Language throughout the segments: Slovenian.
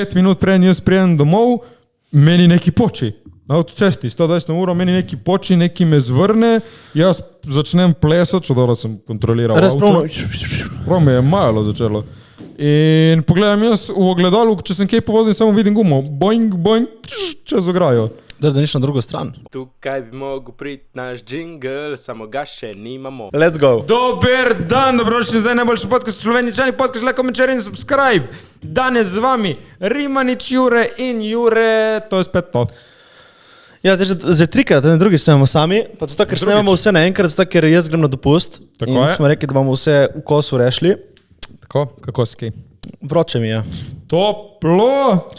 5 minut preden jaz prijem domov, meni neki poči. Na avtocesti, 120 na uro, meni neki poči, neki me zvrne, jaz začnem plesati, čo dobro sem kontroliral avto. Prav me je malo začelo. In pogledam jaz v ogledalu, če sem kaj povozil, samo vidim gumo. Boing, boing, čez ograjo. Da niš na drugo stran. Tukaj bi mogel priti naš džingl, samo ga še nimamo. Let's go. Dober dan, dobrodošli za najboljši podcast v Sloveniji, čani podcast, like, komentar in subscribe. Danes z vami Rimanič, Jure in Jure, to je spet to. Ja, zdaj že trikrat, ne drugi snemamo sami, pa zato, ker snemamo vse naenkrat, zato, ker jaz grem na dopust. Tako in je. smo rekli, da bomo vse v kosu rešili. Tako, kako si kaj? Vroče mi je. Toplo!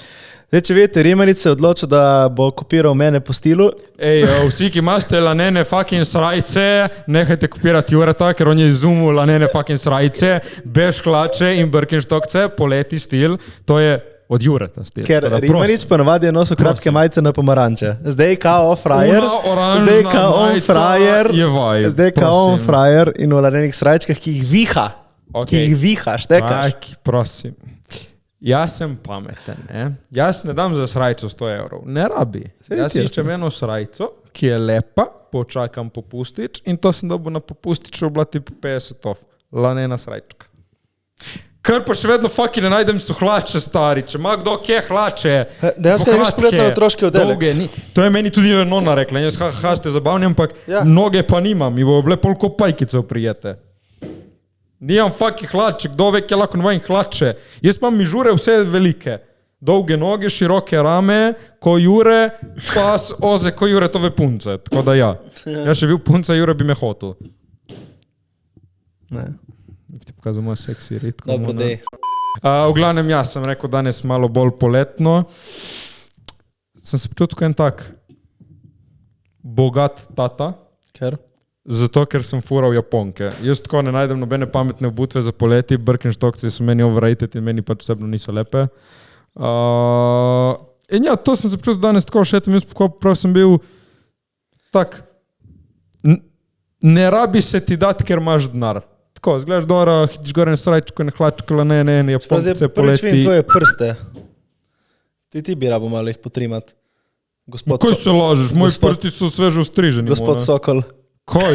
Zdaj, če vidite, Rimanič se je odločil, da bo kopiral mene po stilu. Ej, vsi, ki imate lanene fucking srajce, nehajte kopirati Jureta, ker on je izumil lanene fucking srajce, bež hlače in Birkenstockce, poleti stil, to je od Jureta stil. Ker Rimanič ponavadi je nosil kratke majice na pomaranče. Zdaj kao frajer, zdaj kao on frajer, je vaj, zdaj kao on frajer in v lanenih srajčkah, ki jih viha. Okay. Ki jih viha, štekaš. Tak, prosim. Jaz sem pameten, ne? Jaz ne dam za srajco 100 evrov. Ne rabi. Jaz iščem eno srajco, ki je lepa, počakam popustič in to sem dobil na popustiču oblati po 50 ov. Lanena srajčka. Kar pa še vedno fucking ne najdem so hlače stari. Če ima kdo kje hlače. Dejansko ne greš pogledati na otroški oddelek. To je meni tudi nona rekla. Jaz ste zabavni, ampak noge pa nimam. Mi bo bile pol ko pajkice oprijete. Nijam fucking hlače, kdo ve, kje lahko navajim hlače. Jaz pa mi žure vse velike. Dolge noge, široke rame, ko Jure, pas, oze, ko Jure tove punce. Tako da ja. Ja še bil punca, Jure bi me hotel. Ne. Bi ti pokazal moj seksi ritko. Dobro, dej. V glavnem jaz sem rekel danes malo bolj poletno. Sem se počutil en tak bogat tata. Ker? Zato, ker sem fural Japonke. Jaz tako ne najdem nobene pametne obutve za poleti, Birkenstockci so meni overrated in meni pač vsebno niso lepe. In ja, to sem se počutil danes tako šetem, jaz prav sem bil tak, ne rabi se ti dati, ker imaš denar. Tako, zgledaš dobro, hitiš gore na srajčko, ne hlačko, ne, Japonce poleti. Prvič vidim tvoje prste. Ti bi rabo malo jih potrimat. Kaj se lažeš? Moji prsti so sveže ustriženi. Gospod Sokol. Kaj?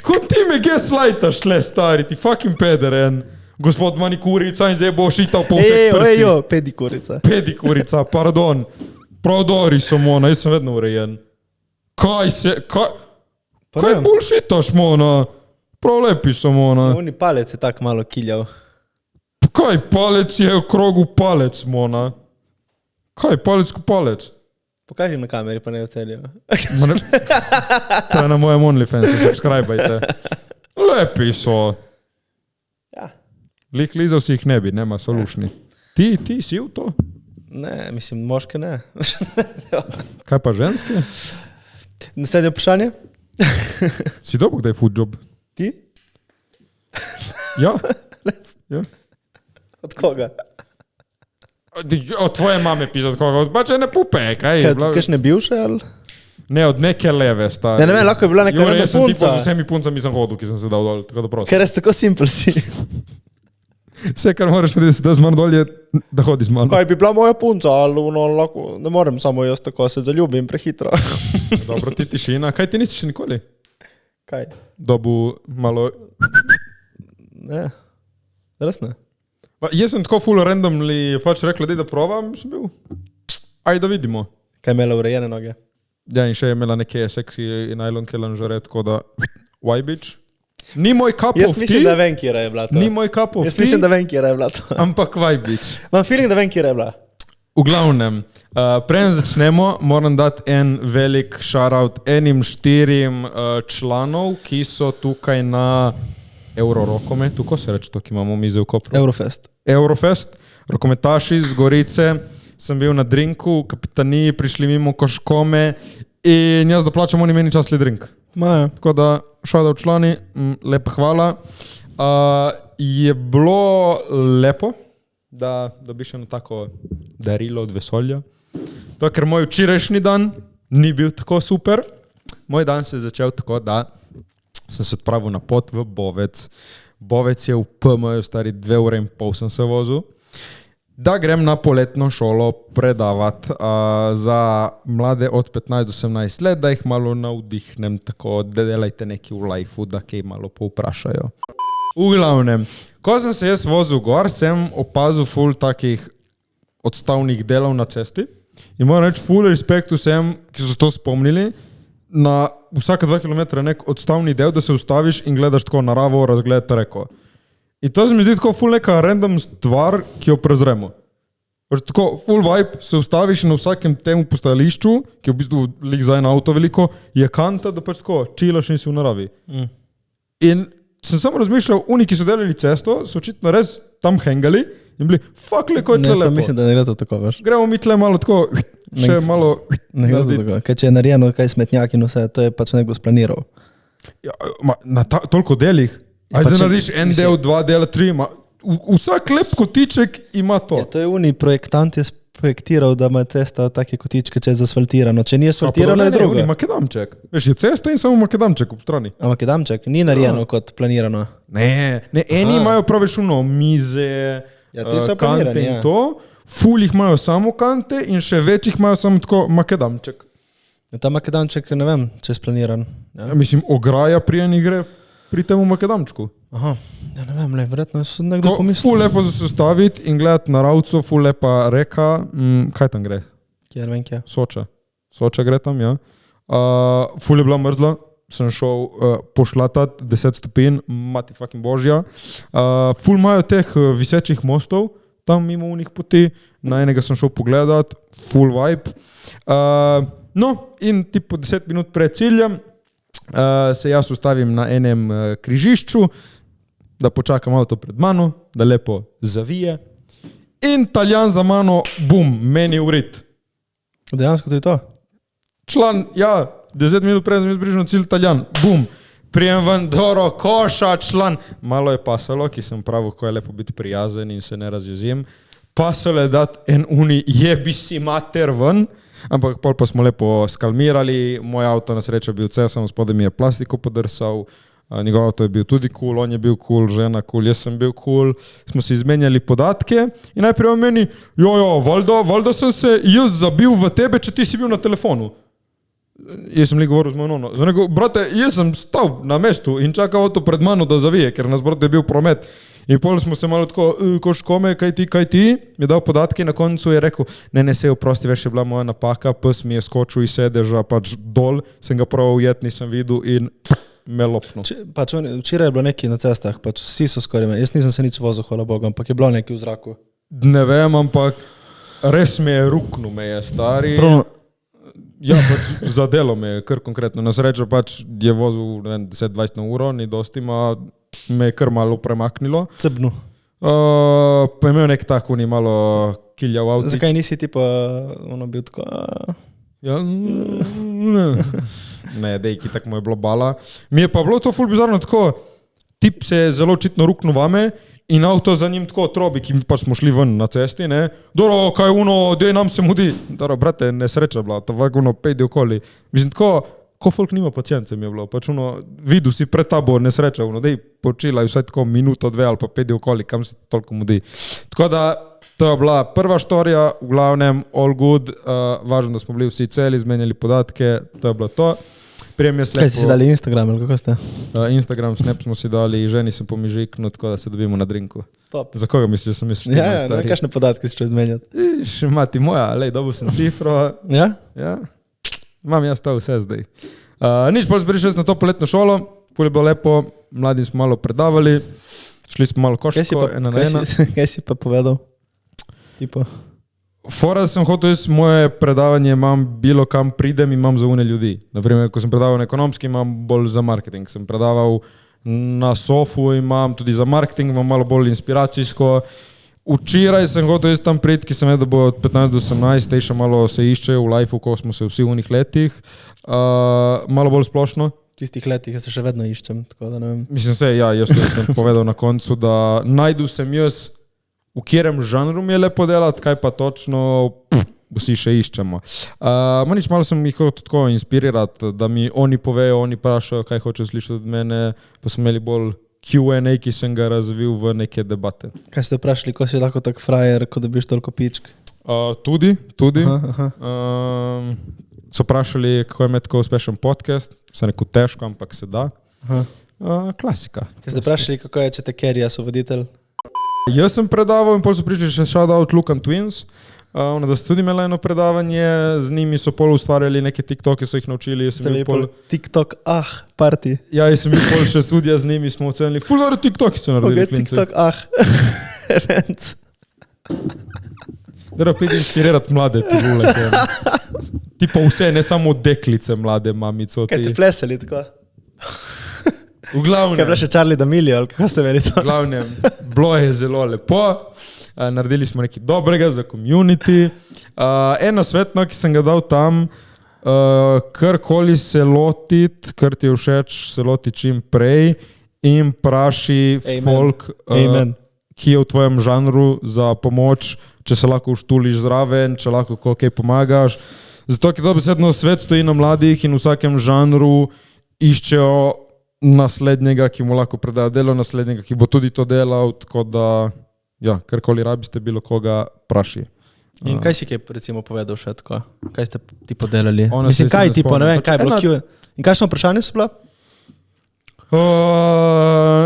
Ko ti me gaslightaš, le stari, ti fucking peder en. Gospod manikurica in zdaj bo šital po vseh prstih. Ejo, pedikurica. Pedikurica, pardon. Prodori so mona, jaz sem vedno urejen. Kaj bullshitaš mona? Prav lepi so mona. Oni palec je tak malo kiljav. Kaj palec je v krogu palec mona? Kaj palec ko palec? Pokaži na kameri, pa ne ocelijo. To je na mojem OnlyFansu, subscribajte. Lepi so. Ja. Lik lizal si jih ne bi, nema so lušni. Ti si v to? Ne, mislim, moške ne. Kaj pa ženske? Naslednje vprašanje? Si dobil kdaj food job? Ti? Ja. Ja. Od koga? Od tvoje mame pisati koga, od bačene pupe, kaj? Kaj ne bivše, ali? Ne, od neke leve stari. Ne, lahko je bila neka vedna punca. Jure, jaz sem tipo z vsemi puncami sem hodil, ki sem se dal dol, tako da prosim. Ker jaz tako simpel si. Vse, kar moraš narediti, da z manj dol je, da hodi z manj. Kaj bi bila moja punca, ali lahko, ne morem samo jaz tako se zaljubim prehitro. Dobro, ti tišina. Kaj ti nisi še nikoli? Kaj? Dobu malo... Ne, res ne. Jaz sem tako full randomly pač rekla, da provam, sem bil. Ajde da vidimo. Kaj je imela urejene noge? Ja, in še je imela neke seksi najlonke lanžore, tako da... Why, bitch? Ni moj cup of tea. Jaz mislim, da vem, kjera je bila to. Ni moj cup of tea. Jaz mislim, da vem, kjera je bila to. Ampak why, bitch? Imam feeling, da vem, kjera je bila. V glavnem, preden začnemo, moram dati en velik shoutout enim 4 članov, ki so tukaj na Eurorokometu, ko se reče to, ki imamo mize v Kopru? Eurofest, rokometaši z Gorice, sem bil na drinku, kapitaniji, prišli mimo Koškome in jaz da plačam, oni meni časli drink. Maja. Tako da, shoutout člani, lepa hvala. Je bilo lepo, da dobiš eno tako darilo od vesolja. To, ker moj včerajšnji dan ni bil tako super. Moj dan se je začel tako, da sem se odpravil na pot v Bovec. Bovec je v PM, stari 2 ure in pol sem se vozil. da grem na poletno šolo predavati za mlade od 15 do 18 let, da jih malo navdihnem, tako da delajte nekaj v lifeu, da kaj malo povprašajo. V glavnem, ko sem se jaz vozil gor, sem opazil ful takih odstavnih delov na cesti in moram reči ful respekt vsem, ki so to spomnili, na vsake 2 km nek odstavni del, da se ustaviš in gledaš tako naravo, razgledate reko. In to se mi zdi tako ful neka random stvar, ki jo prezremo. Tako full vibe, se ustaviš na vsakem temu postajališču, ki je v bistvu lik za en avto veliko, je kanta, da pač tako čilaš in si v naravi. In sem samo razmišljal, oni, ki so delali cesto, so očitno res tam hengali in bili, fuck, leko je tle lepo. Mislim, da ne gre to tako, veš. Gremo mi tle malo tako, še malo... Ne gre to tako, kaj če je narejeno, kaj smetnjak in vse, to je pač nekdo splaniral. Ja, na toliko delih. Ajde narediš en del, 2 dela, 3, vsak lep kotiček ima to. Ja, to je projektant je projektiral, da ima cesta take kotičke, če je zasfaltirano. Če ni asfaltirano, je drugo. Ne, makadamček. Veš, je cesta in samo makadamček ob strani. A makadamček ni narejeno kot planirano? Ne, eni imajo prav veš mize, kante in to, ful jih imajo samo kante in še več jih imajo samo tako makadamček. Ja, ta makadamček, ne vem, če je splaniran. Ja, mislim, ograja pri eni gre pri temu makadamčku. Aha, ja ne vem, verjetno so nekdo pomislil. Ful lepo se staviti in gledati naravco, ful lepa reka, kaj tam gre? Kje, ne vem kje? Soča gre tam, ja. Ful je bila mrzla, sem šel pošlatati 10 stopinj, mati fucking božja. Ful imajo teh visečih mostov, tam mimo unih poti, na enega sem šel pogledat, full vibe. No, in tipo 10 minut pred ciljem, se jaz ustavim na enem križišču, da počakam avto pred mano, da lepo zavije in Taljan za mano, bum, meni urit. Dejansko to je to? Član, ja, 10 minut pred sem izbrižen cilj Taljan, bum, prijem ven, doro, koša, član. Malo je pasalo, ki sem pravil, ko je lepo biti prijazen in se ne razjezim. Pasalo je dat en uni jebi si mater ven, ampak pol pa smo lepo skalmirali, moj avto na srečo bil cel, samo spodaj mi je plastiko podrsal, njegov avto je bil tudi cool, on je bil cool, žena cool, jaz sem bil cool, smo si izmenjali podatke in najprej on meni, valjda sem se jaz zabil v tebe, če ti si bil na telefonu. Jaz sem li govoril z mojom nono. Zanego, brate, jaz sem stal na mestu in čakal avto pred mano, da zavije, ker nas brate je bil promet. In pol smo se malo tako, koškome, kaj ti, mi je dal podatke in na koncu je rekel, ne, se oprosti, veš, je bila moja napaka, pes mi je skočil iz sedeža, pač dol, sem ga prav ujet, nisem videl in me lopnil. Včeraj je bilo nekaj na cestah, pač vsi so skoraj, jaz nisem se nič vozil, hvala Bogu, ampak je bilo nekaj v zraku. Ne vem, ampak res me je ruknil, me je stari. Ja, pač za delo me je kar konkretno. Na srečo pač je vozil 10-20 na uro, ni dosti, me je kar malo premaknilo. Cebnu. Pa imel nek tako ni malo kiljav avtič. Zakaj nisi tipa ono bil tako? Ja, ne, dejki, tako mu je bilo bala. Mi je pa bilo to ful bizarno tako, tip se je zelo očitno ruknil vame in avto za njim tako trobi, ki pa smo šli ven na cesti, ne. Doro, kaj uno, dej nam se mudi. Doro, brate, nesreča bila, tako uno pejdi okoli. Mislim, tako, ko folk nima pacijence mi je bilo, pač uno, vidu si pred tabo nesreča, uno, dej počilaj vsaj tako minuto, 2 ali pa pejdi okoli, kam se toliko mudi. Tako da, to je bila prva štorija, v glavnem, all good, važno, da smo bili vsi celi, izmenjali podatke, to je bilo to. Kaj si dali Instagram, ali kako ste? Instagram, Snap smo si dali, ženi sem pomižiknul, tako da se dobimo na drinku. Top. Za koga misliš, da sem mislil? Ja, kakšne podatke si čo izmenjati? Še mati moja, lej, dobil sem cifro. Ja? Ja. Imam jaz to vse zdaj. Nič, pol prišel na to poletno šolo, pol je bilo lepo, mladi smo malo predavali, šli smo malo košarko, ena na ena. Kaj si pa povedal? Tipo? Fora sem hotel, jaz moje predavanje imam bilo kam pridem, imam za une ljudi. Naprimer, ko sem predaval na ekonomski, imam bolj za marketing. Sem predaval na sofu, imam tudi za marketing, imam malo bolj inspiracijsko. Včeraj sem hotel jaz tam prid, ki sem vedel, da bo od 15 do 18, še malo se iščejo v lifeu, ko smo se vsi v unih letih. Malo bolj splošno. V tistih letih jaz se še vedno iščem, tako da ne vem. Mislim se, ja, jaz sem povedal na koncu, da najdu sem jaz v kjerem žanru mi je lepo delati, kaj pa točno, vsi še iščemo. Nič, malo sem jih tako inspirirati, da mi oni povejo, oni prašajo, kaj hočejo slišati od mene, pa smo imeli bolj Q&A, ki sem ga razvil v neke debate. Kaj ste vprašali, ko si lahko tak frajer, ko dobiš toliko pičk? Tudi. Aha. So vprašali, kako je imeti tako uspešen podcast. Sem rekel, težko, ampak se da. Klasika. Kaj ste vprašali, kako je, če te Kerija so voditelj? Jaz sem predaval in pol so prišli še shoutout Luke and Twins. Da so tudi imeli eno predavanje, z njimi so pol ustvarjali neke TikToke, so jih naučili. Ste imeli pol TikTok, party. Ja, jaz sem bil pol še sudija z njimi, smo ocenili. Ful dobro TikToki so naredili. TikTok, events. Da pet inspirirati mlade tibule. Tipo vse, ne samo deklice mlade mamico. Kaj ste plesali tako? V glavnem. Kaj je bila še Charlie D'Amelio, ali kako ste imeli to? V glavnem, bilo je zelo lepo. Naredili smo nekaj dobrega za community. Eno svetno, ki sem ga dal tam, karkoli se lotiti, kar ti je všeč, se loti čim prej in praši folk, ki je v tvojem žanru za pomoč, če se lahko uštuliš zraven, če lahko kaj pomagaš. Zato, ker dobesedno svet stoji na mladih in v vsakem žanru iščejo naslednjega, ki mu lahko predajo delo, naslednjega, ki bo tudi to delal, tako da, ja, karkoli rabiste, bilo koga praši. In kaj si kaj recimo povedal še tako? Kaj ste ti podelali? Mislim, kaj tipo, ne vem, kaj je bilo? In kakšno vprašanje so bila?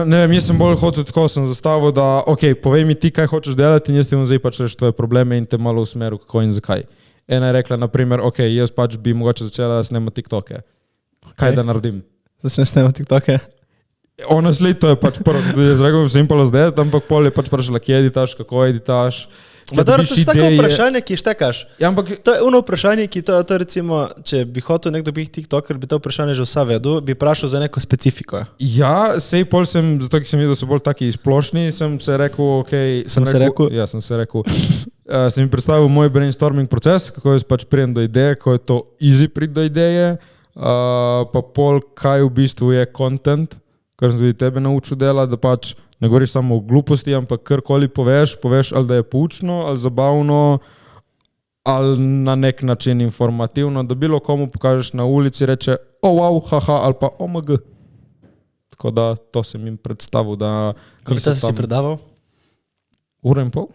Ne vem, jaz sem bolj hotel, tako sem zastavil, da povej mi ti, kaj hočeš delati in jaz ti bom zdaj pač reči tvoje probleme in te malo usmeril, kako in zakaj. Ena je rekla, naprimer, jaz pač bi mogoče začela snemati TikToke. Kaj da naredim? Začneš snemati TikToke? Honestly, to je pač prvo, jaz rekel, sem pa zdaj, ampak pol je pač vprašala, kje editaš, kako editaš. To so tako vprašanje, ki štekaš. Ja, ampak to je ono vprašanje, ki to recimo, če bi hotel nekdo biti TikToker, bi to vprašanje že vsa vedel, bi vprašal za neko specifiko. Ja, sej pol sem, zato ki sem videl, da so bolj taki splošni, sem se rekel, Ja, sem se rekel. Sem jim predstavil moj brainstorming proces, kako jaz pač prijem do ideje, kako je to easy priti do ideje, pa pol, kaj v bistvu je content, kar sem tudi tebe naučil delati, da pač ne govoriš samo o gluposti, ampak karkoli poveš ali da je poučno, ali zabavno, ali na nek način informativno, da bilo komu pokažeš na ulici, reče, wow, haha, ali pa omg. Tako da to sem jim predstavil, da... Koliko časa si predaval? Uro in pol.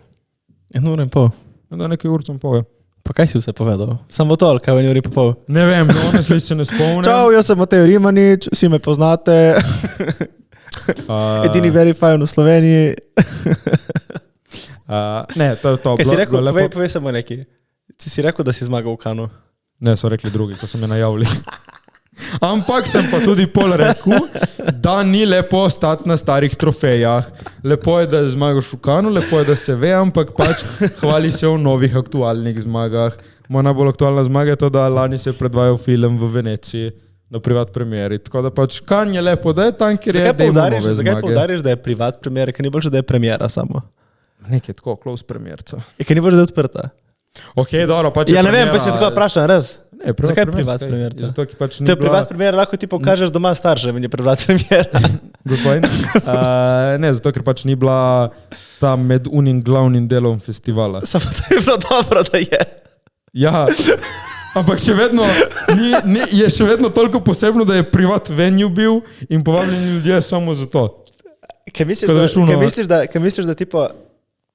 1 uro in pol? Da, nekaj ur in pol, ja. Pa kaj si vse povedal? Samo to, ali kaj v 1 uri in pol? Ne vem, honestly se ne spomnim. Čau, jaz sem Matej Rimanič, vsi me poznate. Edini verify v Sloveniji. Ne, to je to. Kaj si rekel, povej samo nekaj. Si rekel, da si zmagal v Kanu? Ne, so rekli drugi, ko so me najavili. Ampak sem pa tudi pol rekel, da ni lepo stati na starih trofejah. Lepo je, da zmagaš v Kanu, lepo je, da se ve, ampak pač hvali se o novih aktualnih zmagah. Moja najbolj aktualna zmaga je to, da lani se je predvajal film v Veneciji na privat premieri. Tako da pač Kan je lepo, da je tam, kjer je dejmo nove zmage. Zakaj poudariš, da je privat premiera, ker ni boljše, da je premiera samo? Nekaj tako, close premierca. Ker ni boljše, da je odprta? Dobro, pač je ja, ne vem, pa si tako vprašam, res? Ne, zakaj privat premierca? Zato, ki pač ni to je privat premiera, lahko ti pokažeš doma staršem in je privat premiera. Good point. Ne, zato, ker pač ni bila ta med unim glavnim delom festivala. Samo to je bilo dobro, da je. Ja, ampak še vedno je še vedno toliko posebno, da je privat venue bil in povabljeni ljudje samo za to. Kaj misliš, da tipo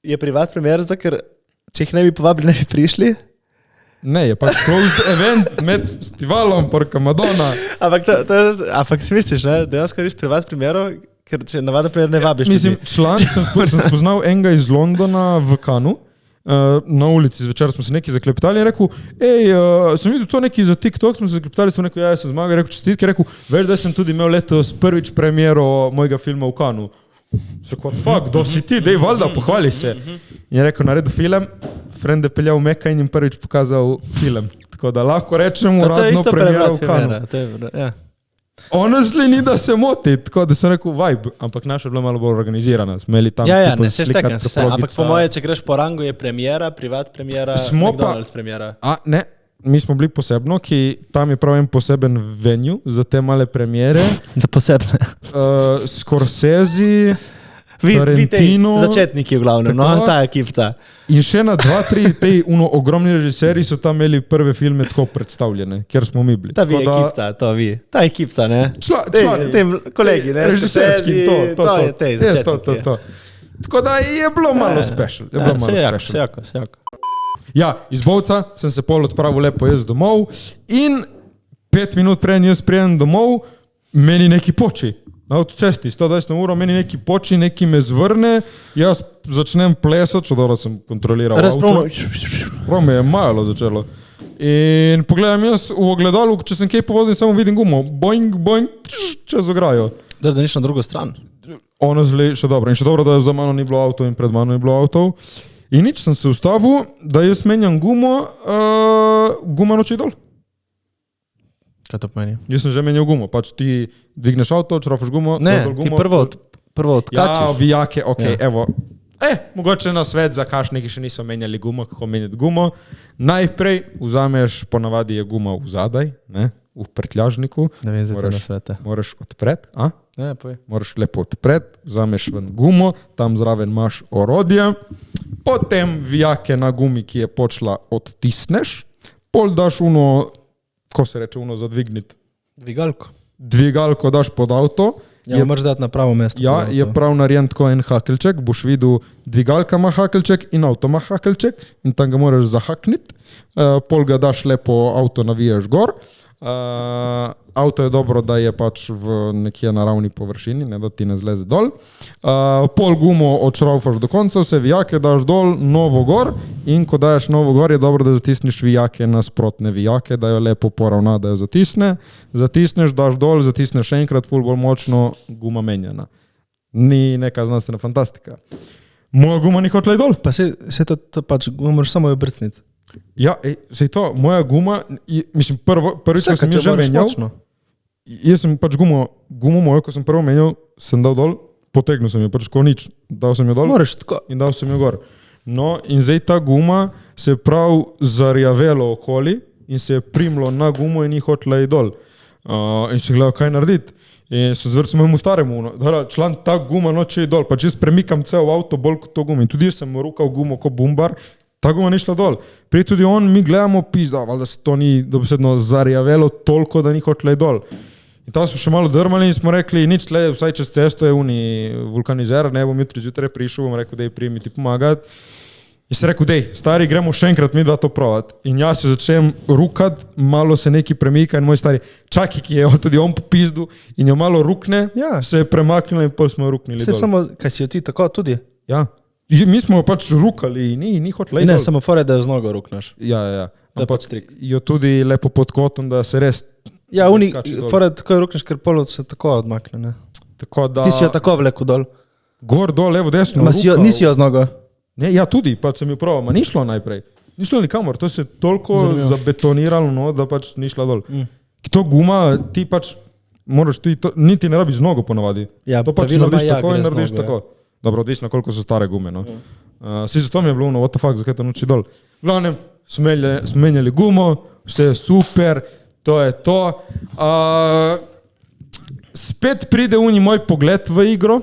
je privat premiera, zato ker če jih ne bi povabili, ne bi prišli? Ne, je pač closed event med festivalom, porka Madonna. Ampak si misliš, ne? Dejansko riš privat premiero, ker če navadno premiero ne vabiš. Mislim, član sem spoznal enega iz Londona v Kanu. Na ulici zvečer smo se nekaj zaklepetali in rekel, sem videl to nekaj za TikTok, smo se zaklepetali, sem rekel, sem zmagal, rekel čestitke, rekel, veš, da sem tudi imel letos prvič premiero mojega filma v Kanu. What fuck, kdo si ti, dej valjda, pohvali se. In je rekel, naredil film, friend je peljal v Meka in jim prvič pokazal film. Tako da lahko rečemo uradno premiero v Kanu. Honestly ni da se moti, tako da sem rekel vibe, ampak naša je bila malo bolj organizirana. Imeli tam ne se štekam, ampak po moje, če greš po rangu, je premiera, privat premiera, McDonald's premiera. Ne, mi smo bili posebno, ki tam je prav en poseben venue za te male premiere. Za posebne. Scorsese, Tarantino. Začetniki v glavnem, no, ta ekip ta. In še na 2-3 tej ogromni režiserji so tam imeli prve filme tako predstavljene, kjer smo mi bili. Ta vi ekipca, to vi. Ta ekipca, ne? Člani. Te kolegi, ne? Režiserčki, to je te iz začetniki. To. Tako da je bilo malo special. Sejako. Ja, iz Bovca sem se pol odpravil lepo jaz domov in 5 minut prej jaz prijem domov, meni neki poči. Na avtocesti, 120 uro, meni neki poči, neki me zvrne, jaz začnem plesati, če dobro sem kontroliral avto. Prav me je malo začelo. In pogledam jaz v ogledalu, če sem kaj povozil, samo vidim gumo. Boing, čez ograjo. Da niš na drugo stran. Ono zle še dobro. In še dobro, da za mano ni bilo avto in pred mano ni bilo avto. In nič sem se ustavil, da jaz menjam gumo, guma noči dol. Kaj to pomeni? Jaz sem že menjal gumo, pač ti dvigneš avto, črafaš gumo, ne, ti prvo odkačiš. Ja, vijake, okej, evo. Mogoče na svet, za kašniki še niso menjali gumo, kako menjati gumo. Najprej vzameš, ponavadi je guma vzadaj, ne, v prtljažniku. Ne vem, zdaj na svete. Moraš odpreti, a? Ne, poj. Moraš lepo odpreti, vzameš ven gumo, tam zraven imaš orodje, potem vijake na gumi, ki je počela, odtisneš, pol daš ko se reče za dvigniti? Dvigalko daš pod avto. Ja, moraš dati na pravo mesto. Ja, je prav narejen tako en hakelček, boš videl, dvigalka ima hakelček in avto ima hakelček in tam ga moraš zahakniti, pol ga daš lepo, avto naviješ gor. Avto je dobro, da je pač v nekje naravni površini, ne da ti ne zleze dol. Pol gumo odšraufaš do konca, vse vijake daš dol, novo gor in ko daješ novo gor, je dobro, da zatisneš vijake na sprotne vijake, da jo lepo poravna, da jo zatisne. Zatisneš, daš dol, zatisneš še enkrat, ful bolj močno, guma menjena. Ni neka znanstvena fantastika. Moja guma ni hotela dol. Pa se to pač, moraš samo jo brcniti. Ja, sej to, moja guma, mislim, prvič, ko sem jo že menjal, jaz sem pač gumo mojo, ko sem prvo menjal, sem dal dol, potegnil sem jo, pač ko nič, dal sem jo dol in dal sem jo gor. No, in zdaj ta guma se je prav zarjavelo okoli in se je primlo na gumo in ni hotela iti dol. In sem gledal, kaj narediti. In sem zvrst mojemu staremu, član, ta guma noče iti dol, pač jaz premikam cel avto bolj kot to gumo in tudi jaz sem rukal gumo ko bumbar, ta guma ni šla dol. Prije tudi mi gledamo, pizda, valjda se to ni dobesedno zarjavelo toliko, da ni hotela iti dol. In tam smo še malo drmali in smo rekli, nič tle, vsaj čez cesto je vulkanizer, ne bom jutri zjutraj prišel, bom rekel, dej primi ti pomagati. In sem rekel, dej, stari, gremo še enkrat mi dva to provat. In jaz se začnem rukat, malo se neki premika in moj stari čaki, ki je tudi on po pizdu in jo malo rukne, se je premaknila in pol smo jo ruknili dol. Samo, kaj si jo ti tako tudi? Ja. Mi smo pač rukali in ni hotela iti dol. Ne, samo fore, da jo z nogo rukneš. Ja. Ampak jo tudi lepo pod kotom, da se res... Ja, fore, tako jo rukneš, ker polo se tako odmakne, ne? Tako da... Ti si jo tako vleku dol. Gor, dol, levo, desno rukal. Nisi jo z nogo? Ne, ja, tudi, pač sem jo probal, ma ni šlo najprej. Ni šlo nikamor, to se je toliko zabetoniralo, no, da pač ni šla dol. To guma, ti pač moraš, niti ne rabiš z nogo ponavadi. Ja, to pač narediš tako in narediš tako. Dobro, odvisno, koliko so stare gume, no. Si zato mi je bilo, what the fuck, zakaj to noči dol. V glavnem, smenjali gumo, vse je super, to je to. Spet pride moj pogled v igro,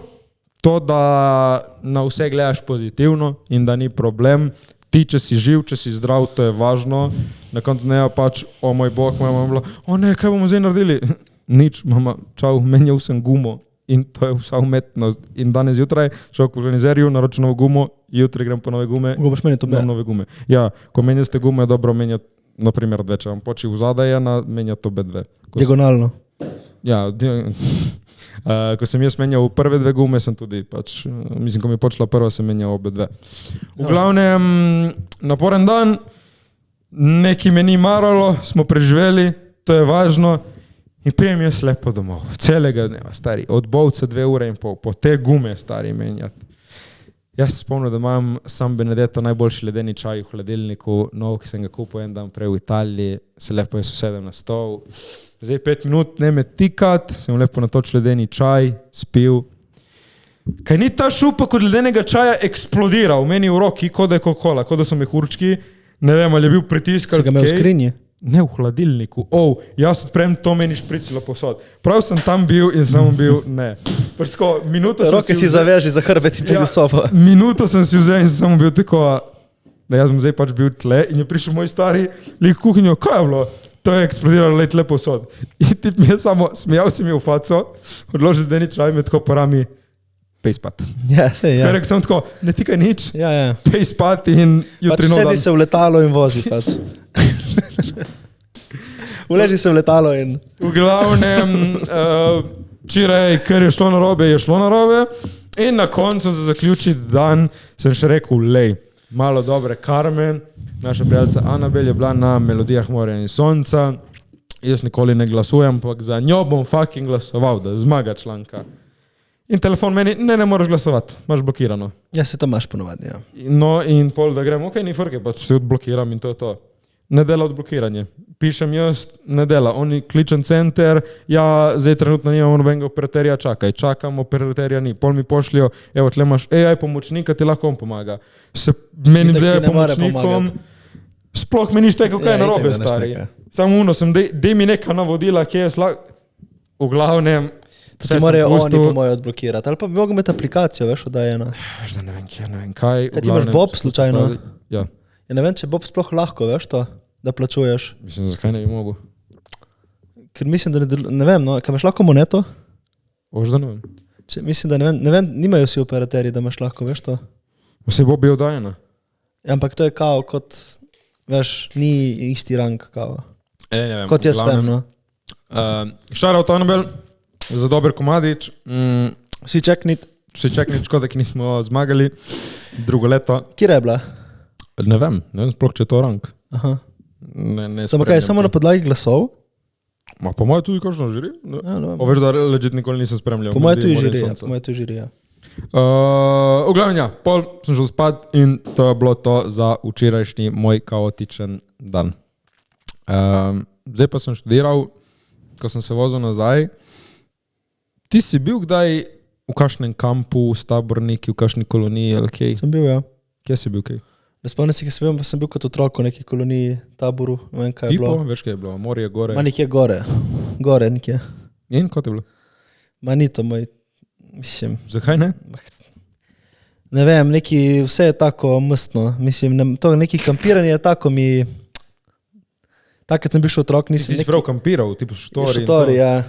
to, da na vse gledaš pozitivno in da ni problem. Ti, če si živ, če si zdrav, to je važno. Na koncu ne pač, o moj bog, moja mama je bila, o ne, kaj bomo zdaj naredili? Nič, mama, čau, menjal sem gumo. In to je vsa umetnost. In danes jutraj šel k organizerju, naročil novo gumo, jutri grem po nove gume. Boš menjati obe? Nove gume. Ja, ko menjate gume, je dobro menjati, naprimer, dve, če vam poči vzadaj, menjati obe dve. Diagonalno. Ja, ko sem jaz menjal prve dve gume, sem tudi pač, mislim, ko mi je počela prva, sem menjal obe dve. V glavnem, naporen dan, neki me ni maralo, smo preživeli, to je važno. In prijem jaz lepo domov, celega dneva, stari, od Bovca 2 ure in pol, po te gume, stari, menjati. Jaz se spomnim, da imam San Benedetto najboljši ledeni čaj v hladilniku, nov, ki sem ga kupil en dan prej v Italiji, se lepo jaz usedem na stol. Zdaj 5 minut ne me tikat, sem lepo natočil ledeni čaj, spil. Kaj ni ta šupa kod ledenega čaja eksplodiral, meni v roki, kot da je Coca-Cola, kot da so mehurčki, ne vem, ali je bil pritisk ali kaj. Si ga imel v skrinji? Ne, v hladilniku. Jaz odprem, to meni špricilo posod. Prav sem tam bil in samo bil, ne. Prsko, minuto sem roke si zaveži za hrbet in pedi sobo. Minuto sem si vzel in samo bil tako, da jaz bom zdaj pač bil tle in je prišel moj stari lik v kuhinjo, kaj je bilo? To je eksplodiralo lepo povsod. In tip mi je samo, smijal si mi v faco, odložil deni čaj me tako porami, pej spat. Ja, sej, ja. Kaj rekel sem tako, ne tikaj nič, Ja, ja. pej spat in jutri nov Sedi dan. se v letalo in vozi pač. Uleži se v letalo in... V glavnem, včeraj, ker je šlo narobe. In na koncu za zaključiti dan sem še rekel, lej, malo dobre karme. Naša prijateljica Anabel je bila na Melodijah morja in sonca. Jaz nikoli ne glasujem, ampak za njo bom fucking glasoval, da zmaga članka. In telefon meni, ne moreš glasovati, imaš blokirano. Ja, se to imaš ponovadi, ja. No in pol, da grem, ok, ni frke, pač se odblokiram in to je to. Ne dela odblokiranje. Pišem jaz, ne dela. Oni kličem center, ja, zdaj trenutno nimamo nobenega operaterja, čakam, operaterja ni. Pol mi pošljajo, evo, tle imaš AI pomočnika, ti lahko on pomaga. Se meni Itak ti dve ne more pomočnikom, pomagati. sploh mi niš tekel, kaj je Ja, narobe, itak, da ne stari. šteka. Samo uno sem, dej mi neka navodila, kje je v glavnem, To ti morajo oni po moje odblokirati. Ali pa bi mogel imeti aplikacijo, veš, odajena. Veš, da ne vem, kje, ne vem kaj. Kaj ti imaš Bob slučajno? Ja, Ja, ne vem, če Bob sploh lahko, veš to, da plačuješ. mislim, zakaj ne bi mogel. Ker mislim, da ne vem, no, kaj imaš lahko moneto? Veš, da ne vem. Mislim, da ne vem, nimajo vsi operaterji, da imaš lahko, veš to. Vse bo bil dajena. Ja, ampak to je kao kot, veš, ni isti rang kao. Ne vem, Kot jaz vem, no. Shoutout Anabel za dober komadič. Vsi čeknit. Vsi čekni, škoda, ki nismo zmagali drugo leto. Kjer je bila? Ne vem sploh, če je to rang. Aha. Ne Samo kaj, samo na podlagi glasov? Ma po mojem tudi kakšno žiri. Ja, ne vem. Veš, da legit nikoli nisem spremljal. Po mojem tudi Melodije žiri, morja in ja. sonca. Po mojem tudi žiri, ja. V glavnem, ja, pol sem šel spat in to je bilo to za včerajšnji moj kaotičen dan. Zdaj pa sem študiral, ko sem se vozil nazaj. Ti si bil kdaj v kakšnem kampu, v Staborniki, v kakšni koloniji ali kaj? Sem bil, ja. Kje si bil kaj? Ne spomnim se, kaj sem bil kot otrok v neki koloniji, taboru, ne vem kaj je Tipo, bilo. veš kaj je bilo, morje, gore. Ma nekje gore, nekje. In kot je bilo? Ma ni to moj, mislim, Zakaj ne? ne vem, vse je tako mstno, mislim, to neki kampiranje je tako mi, tako, kad sem bil še otrok, Ti nisem si prav kampiral, tipo štori. in to. štori, ja.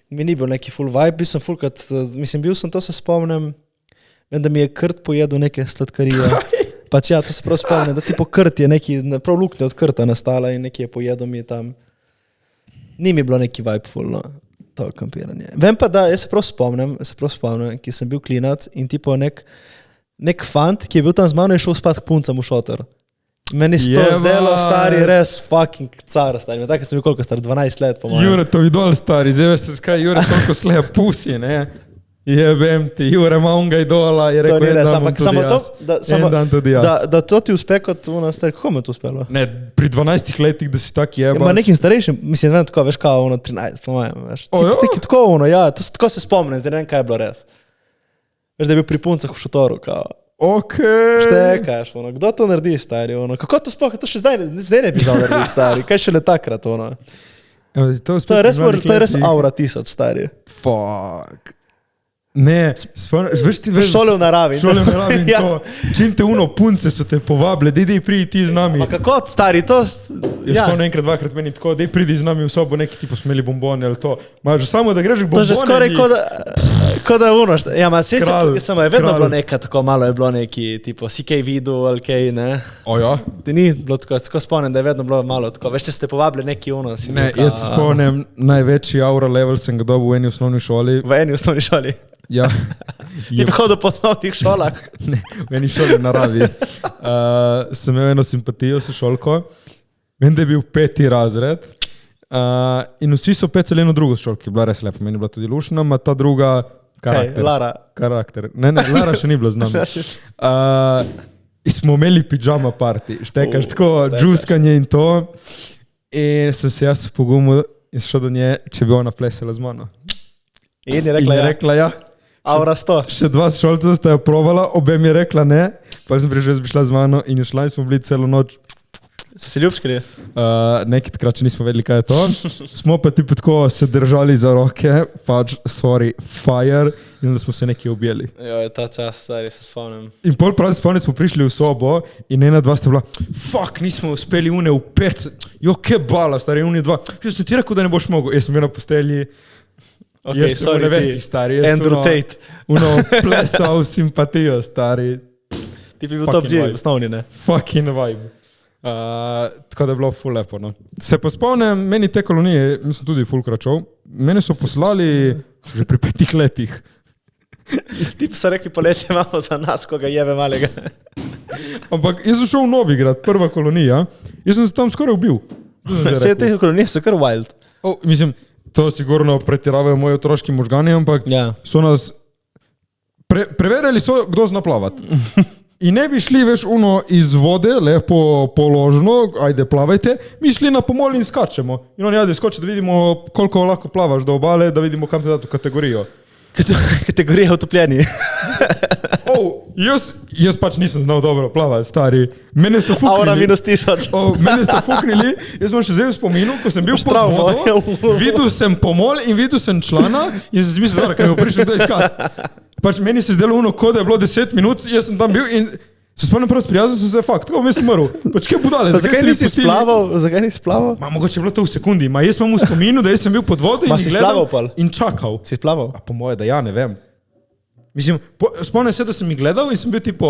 Mi ni bil neki full vibe, bil sem full, mislim, bil sem, to se spomnim, vem, da mi je krt pojedel neke sladkarije. Pač ja, to se prav spomnim, da tipo krt je neki, prav luknja od krta nastala in neki je pojedel mi tam. Ni mi bilo neki vibe full, no, to kampiranje. Vem pa, da jaz se prav spomnim, ki sem bil klinac in tipo nek fant, ki je bil tam z mano in šel spat k puncam v šotor. Meni se to zdelo, stari, res fucking car, stari. Tako sem bil koliko star, 12 let, po mojem. Jure, to videl stari, zdaj veste skaj, Jure toliko sleja pusi, ne? Jebem ti, Jure ima onga idola, je To rekel, ni en res, dan bom ampak tudi samo to, jaz. En dan tudi jaz. da to ti uspe kot ono, stari, kako mi je to uspelo? Ne, pri 12 letih, da si tak jeba. Ma nekim starejšim, mislim, ne vem tako, veš, kao ono 13, po mojem, veš. O, ja? Taki tako ono, ja, tako se spomnim, zdaj ne vem, kaj je bilo res. Veš, da je bil pri puncah v šotoru, kao. Okej. Štekaš, ono, kdo to naredi, stari, ono, kako to sploh, to še zdaj ne bi znal narediti, stari, kaj šele takrat, ono. To je res aura 1000, stari. Fuck. Ne, veš ti veš. Šole v naravi. Šole v naravi in Ja. to. Čim te uno punce so te povabile, dej pridi ti z nami. Ma kako, stari, to... Jaz smo enkrat, dvakrat meni tako, dej pridi z nami v sobo, neki ti posmeli bombone ali to. Ma že samo da greš k bombone. To že skoraj kot da uno, ja, ma se Kralj, samo je vedno kralj. bilo neka tako malo je bilo neki, tipo, si kaj videl ali kaj, ne? O ja? Ti ni bilo tako spomnim, da je vedno bilo malo tako, veš, če ste povabili neki uno, si Ne, bil, jaz se spomnim, največji aura level sem ga dobil v eni osnovni šoli. v eni osnovni šoli. Ja. Ti pa hodil po osnovnih šolah. Ne, v eni šoli v naravi. Sem imel eno simpatijo s šolko. Vem, da je bil 5. razred. In vsi so pecali eno drugo šolko, ki je bila res lepa. Meni je bila tudi lušna, ma ta druga karakter. Lara. Karakter. Ne, Lara še ni bila z nami. In smo imeli pidžama party. Štekaš tako, džuskanje in to. In sem se jaz pogumil in šel do nje, če bi ona plesala z mano. In je In rekla, je ja, rekla ja. aura 100. Še dva šolca sta jo provala, obe mi je rekla ne, pa sem prišel, jaz bi šla z mano in je šla in smo bili celo noč Si se ljubčkali? Neki takrat, če nismo vedeli, kaj je to. Smo pa tipo tako se držali za roke, pač, sorry, fire, in da smo se nekaj objeli. Jo, je ta čas, stari, se spomnim. In pol prav se spomnim, smo prišli v sobo in ena, dva sta bila, fuck, nismo uspeli une v 5, jo, ke bala, stari, une 2. Jaz sem ti rekel, da ne boš mogel, jaz sem bil na postelji, Okay, jaz sem v nevesih, stari, jaz Andrew Tate. Uno plesal simpatijo, stari. Ti bi bil top G, osnovni, ne? Fucking vibe. Tako da je bilo ful lepo. No. Se pa spomnim, meni te kolonije, mislim tudi ful kračov, mene so poslali že pri 5 letih. Ti pa so rekli, poletje imamo za nas, koga jebe malega. Ampak jaz sem šel v Novigrad, prva kolonija, jaz sem se tam skoraj ubil. Vse te kolonije so kar wild. Mislim, to sigurno pretiravajo moji otroški možgani, ampak so nas preverjali so, kdo zna plavati. In ne bi šli več iz vode, lepo položno, ajde plavajte, mi šli na pomol in skačemo. In oni ajde skoči, da vidimo, koliko lahko plavaš do obale, da vidimo, kam te dati v kategorijo. Kategorija utopljeni. Jaz pač nisem znal dobro plavati, stari. Mene so fuknili. Aura -1000. Mene so fuknili, jaz sem še zdaj v spominu, ko sem bil pod vodo, videl sem pomol in videl sem člana in sem zmislil, da kaj bo prišel da iskat. Pač meni se zdelo ko da je bilo 10 minut, jaz sem tam bil in se spomnim prav sprijazil, sem se fakt, tako sem umrl. Pač kaj budale, zakaj nisi splaval? Zakaj nisi splaval? Mogoče je bilo to v sekundi, jaz sem v spominu, da jaz sem bil pod vodo in gledal in čakal. Si splaval? Po moje, da ja, ne vem. Mislim, spomnim se, da sem jih gledal in sem bil tipo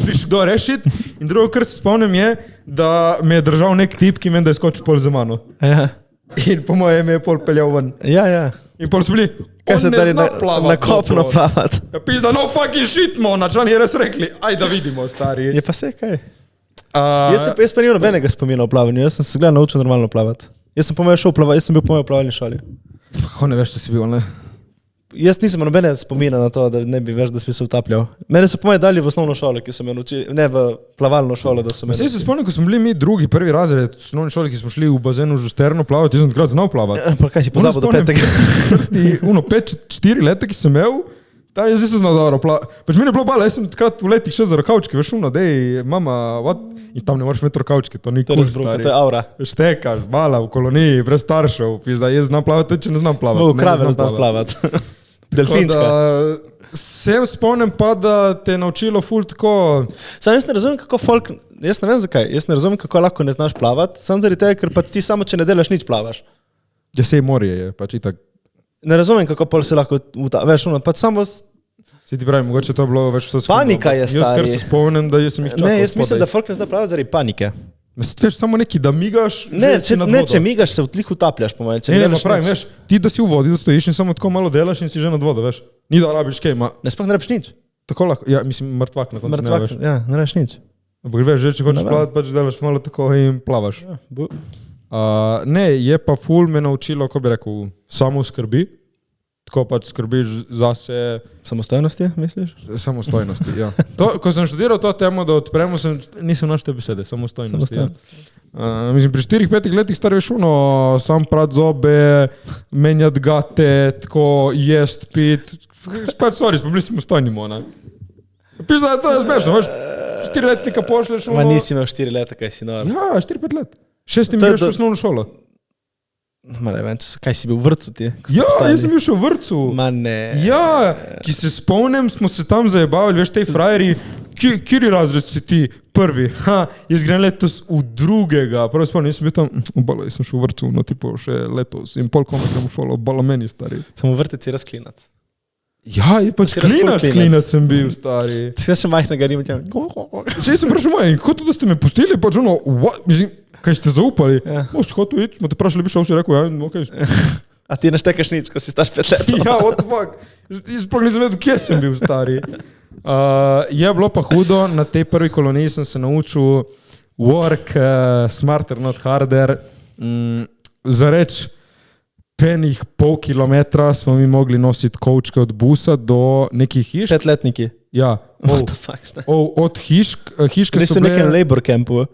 prišel do rešit in drugo, kar se spomnim je, da me je držal nek tip, ki meni, da je skočil pol za mano. Ja. In po moje me je pol peljal ven. Ja. In pol so bili, on ne zna plavat. Na kopno plavat. Ja, pizda, no fucking shit, mona, člani je res rekli, aj da vidimo, stari. Je pa se kaj? Jaz pa nimam nobenega spomina o plavanju, jaz sem se zgleda naučil normalno plavati. Jaz sem po mojem šel plavati, jaz sem bil po mojem plavalni šoli. Kako ne veš, če si bil, ne? Jaz nisem nobene spomina na to, da ne bi več, da bi se utapljal. Mene so po mojem dali v osnovno šolo, ki so me naučili, ne v plavalno šolo, da so me naučili. Se spomnim, ko smo bili mi drugi, prvi razred v osnovni šoli, ki smo šli v bazenu žusterno plavati, jaz sem takrat znal plavati. Pa kaj si pozabil do 5. 4 leta, ki sem imel, tam jaz nisem znal dobro plavati. Pač mi je bilo bala, jaz sem takrat v letih šel za rokavčke, veš, dej, mama, what? In tam ne moraš imeti rokavčke, to ni cool, stari. To je aura. Štekaš, bala, v koloniji, brez staršev, pizda, jaz znam plavati, če ne znam plavati. V krave znam plavati. Delfinčka. Se spomnim pa, da te je naučilo ful tako... Sam jaz ne razumem, kako folk... Jaz ne vem zakaj. Jaz ne razumem, kako lahko ne znaš plavati. Sam zaradi tega, ker pa ti samo, če ne delaš nič, plavaš. Ja, sej morje je, pač itak. Ne razumem, kako pol se lahko... Veš, pač samo... Si ti pravi, mogoče to je bilo več vse skupaj. Panika je, stari. Jaz kar se spomnim, da jaz sem jih čakal. Ne, jaz mislim, da folk ne zna plavati zaradi panike. Veš, samo neki, da migaš, če migaš, se vtlih utapljaš, po mojem. Ne, pravim, veš, ti da si v vodi, da stojiš in samo tako malo delaš in si že nad vodo, veš. Ni da rabiš kaj, ma... Ne, sploh ne rabiš nič. Tako lahko, ja, mislim, mrtvak na koncu, ne veš. Ja, ne rabiš nič. Ampak veš, že če hočeš plavati, pač delaš malo tako in plavaš. Ne, je pa ful me naučilo, ko bi rekel, samo skrbi. Tako pač skrbiš zase... Samostojnosti, misliš? Samostojnosti, ja. Ko sem študiral to temo, da odpremo, nisem naštel besede, samostojnosti. Ja. Mislim, pri 4-5 letih star veš sam prat zobe, menjati gate, tako jest, pit. Pač, sorry, smo bili samostojni, ne? Pisal, to je smešno, veš, 4-letnika pošleš Ma nisi imel 4 leta, kaj si nor. Ja, 4-5 let. 6 greš v osnovno šolo. Ma ne vem, kaj si bil v vrtcu ti? Ja, jaz sem bil še v vrtcu. Ma ne. Ja, ki se spomnim, smo se tam zajebavili, veš, tej frajeri, kjeri razred si ti prvi? Jaz grem letos v drugega. Prvo spomnim, jaz sem bil tam, jaz sem šel v vrtcu, no tipo še letos in pol kome grem v šolo, balo meni, stari. Samo vrtec je razklinac. Ja, je pač klinac sem bil, stari. Ti si še majhnega rim, Še sem vprašal moj, kako to, da ste me pustili, pač mislim, kaj ste zaupali? Ja. Hotel iti, smo te prašali, bi šel, si rekel, ja, okej. A ti ne štekaš nič, ko si star 5 let? Ja, what the fuck? Sploh nisem vedel, kje sem bil, stari. Je bilo pa hudo, na tej prvi koloniji sem se naučil work smarter, not harder. Za reč penih pol kilometra smo mi mogli nositi kovčke od busa do nekih hiš. 5-letniki? Ja. Od hiške so bile... v nekem labor campu.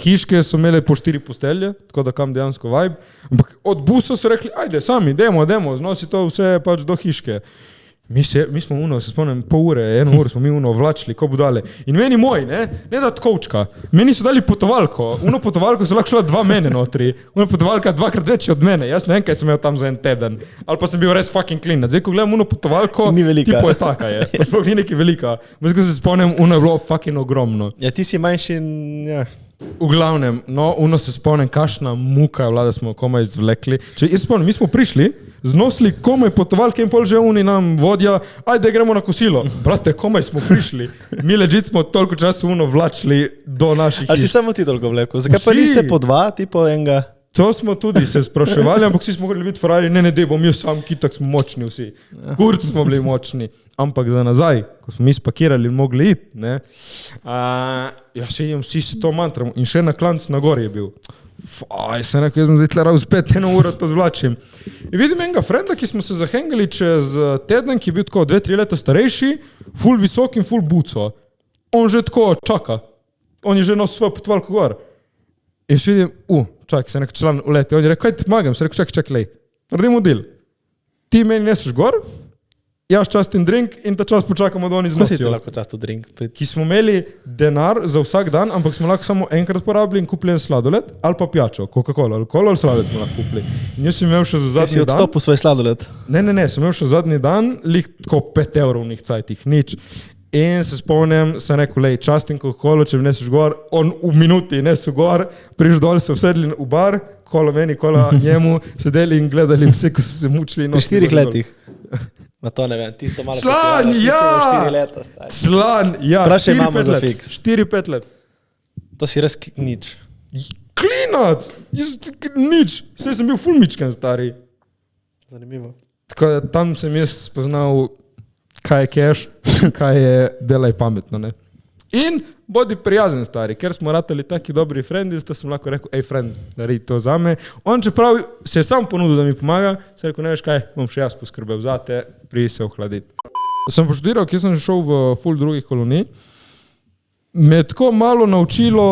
Hiške so imele po 4 postelje, tako da kam dejansko vibe. Ampak od busa so rekli, ajde, sami, demo, znosi to vse pač do hiške. Mi smo se spomnim, pol ure, 1 uro smo mi vlačili, ko budale. In meni moj, ne da kovčka, meni so dali potovalko. Potovalko so lahko šla 2 mene notri. Potovalka 2-krat večja od mene. Jaz ne vem, kaj sem imel tam za 1 teden. Ali pa sem bil res fucking clean. Zdaj, ko gledam potovalko, tipo je taka je. Pa sploh ni neki velika. Zdaj, ko se spomnim, je bilo fucking ogromno. Ja, ti si manjši in ja. V glavnem, se spomnim, kakšna muka je vlada, smo komaj izvlekli. Jaz spomnim, mi smo prišli, znosili komaj potovalke in pol že nam vodja, ajde gremo na kosilo. Brate, komaj smo prišli. Mi legit smo toliko časa vlačili do naših hiš. Ali si samo ti toliko vlekel? Zakaj pa niste po 2, ti po enega? To smo tudi se spraševali, ampak vsi smo morali biti frajeri, ne, bom jaz sam, kitak smo močni vsi. Kurc smo bili močni, ampak za nazaj, ko smo mi spakirali in mogli iti, ne. Ja, sedim, vsi se to mantramo in še na klanc na gori je bil. Sem rekel, jaz bom zdaj tle spet 1 uro to zvlačim. In vidim enega frenda, ki smo se zahengali čez teden, ki je bil tako 2-3 leta starejši, ful visok in ful buco. On že tako čaka. On je že nosil svojo potovalko gor. In še vidim, čakaj, se nek član uleti. On je rekel, kaj ti pomagam? Se rekel, čakaj, lej. Naredimo deal. Ti meni neseš gor, jaz častim drink in ta čas počakamo, da oni znosijo. Ko si ti lahko častil drink? Ki smo imeli denar za vsak dan, ampak smo lahko samo enkrat porabili in kupili en sladoled ali pa pijačo, Coca-Cola, alkohol ali sladoled smo lahko kupili. In jaz sem imel še za zadnji dan... Si odstopil svoj sladoled? Ne, sem imel še zadnji dan, tako 5 evrov v njih cajtih, nič. In se spomnim, sem rekel, lej, častim Coca-Colo, če mi neseš gor, on v minuti nesu gor, prišel dol, se usedli v bar, kolo meni, kolo njemu, sedeli in gledali vse, ko so se mučili. Pri 4 letih? Na to ne vem, ti to malo član, ja! 4 leta, stari. Član, ja, Prašaj imamo za fiks. 4-5 let. To si res nič. Klinac! Nič! Vse sem bil ful mičken, stari. Zanimivo. Tako da tam sem jaz spoznal, kaj je cash, kaj je delaj pametno, ne. In bodi prijazen, stari, ker smo ratali taki dobri frendi, da sem lahko rekel, friend, naredi to zame. On čeprav se je sam ponudil, da mi pomaga, se rekel, ne veš kaj, bom še jaz poskrbel za te, priji se ohladiti. Sem poštudiral, kjer sem šel v ful drugih kolonij, me je tako malo naučilo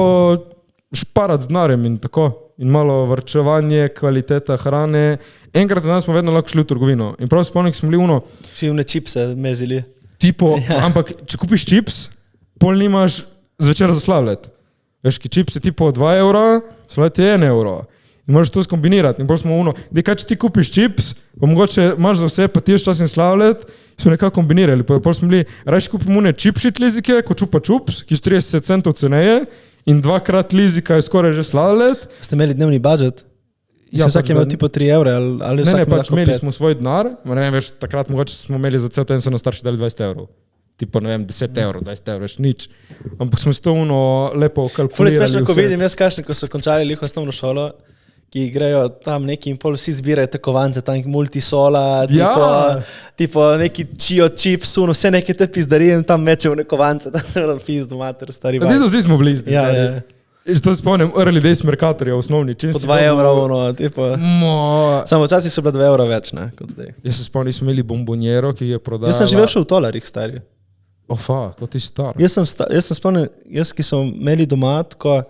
šparati z denarjem in tako. In malo varčevanje, kvaliteta hrane. Enkrat na dan smo vedno lahko šli v trgovino. In prav spomnim, smo bili Vsi une čipse mezili. Tipo, ampak če kupiš čips, pol nimaš zvečer za sladoled. Veš, ki čips je tipo 2 evra, sladoled je 1 evro. In moraš to skombinirati. In pol smo kaj če ti kupiš čips, pa mogoče imaš za vse, pa ti ješ časem sladoled, smo nekako kombinirali. Pol smo bili, rajši kupimo čipšit lizike, ko čupa čups, ki so 30 centov ceneje, in 2-krat lizika je skoraj že sladoled. Ste imeli dnevni budžet? Ja, vsak je imel tipo 3 evre ali vsak pač imeli smo svoj denar, ne vem, veš, takrat mogoče smo imeli za cel ten so nas starši dali 20 evrov. Tipo, ne vem, 10 evrov, 20 evrov, veš, nič. Ampak smo si to lepo kalkulirali. Ful je smešno, ko vidim jaz kakšni, ko so končali liho osnovno šolo, ki grejo tam neki in pol vsi zbirajo te kovance, tam multisola, tipo neki čio čips, vse neke te pizdarije in tam mečejo v nekovance, tam se vedno pizdu mater, stari vaj. Vsi smo bili isti, stari. In to spomnim, early days Mercatorja osnovni. Po 2 evra, tipo. Samo včasih so bila 2 evra več, ne, kot zdaj. Jaz se spomnim, smo imeli bombonjero, ki je prodala... Jaz sem živel še v tolarih, stari. Kot ti star. Jaz sem spomnim, ki so imeli doma, tako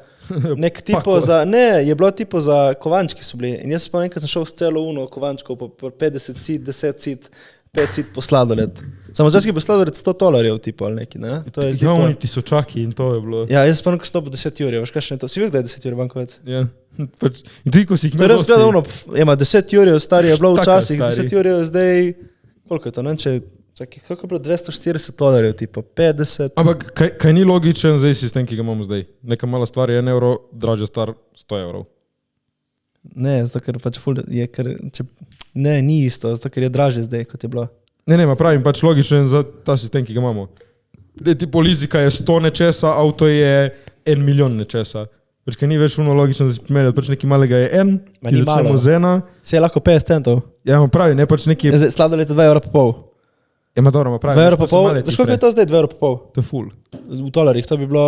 nek tipo za... Ne, je bilo tipo za kovančki so bili. In jaz se spomnim, kad sem šel s celo kovančkov po 50 cit, 10 cit, 5 cit po sladoled. Samo včasih je bil sladoled 100 $, tipo ali neki, ne? To je ja, oni tisočaki in to je bilo. Ja, jaz spomnim, ko sto po 10 €, veš, kaj še ne to? Si vel, da je 10 € bankovec? Ja. In ti, ko si jih imel dosti. To je res gledal, ima 10 €, stari je bilo včasih, 10 € zdaj, koliko je to, ne? Čakaj, kako je bilo 240 $, tipo 50. Ampak kaj ni logičen zdaj sistem, ki ga imamo zdaj? Neka mala stvar je 1 €, dražja star 100 €. Ne, zato ker pač ful je, ne, ni isto, zato ker je dražje zdaj, kot je bilo. Ne, ma pravim, pač logičen za ta sistem, ki ga imamo. Tipo lizika je 100 nečesa, avto je 1 milijon nečesa. Pač kaj ni več logično, da si primerjati, pač nekaj malega je en, ki začnemo z ena. Se je lahko 50 centov. Ja, ma pravi, ne pač neki... Sladoled je 2,5 €. Ja, ma dobro, ma pravi. 2,5 €, znaš koliko je to zdaj 2,5 €? To je ful. V dolarjih, to bi bilo...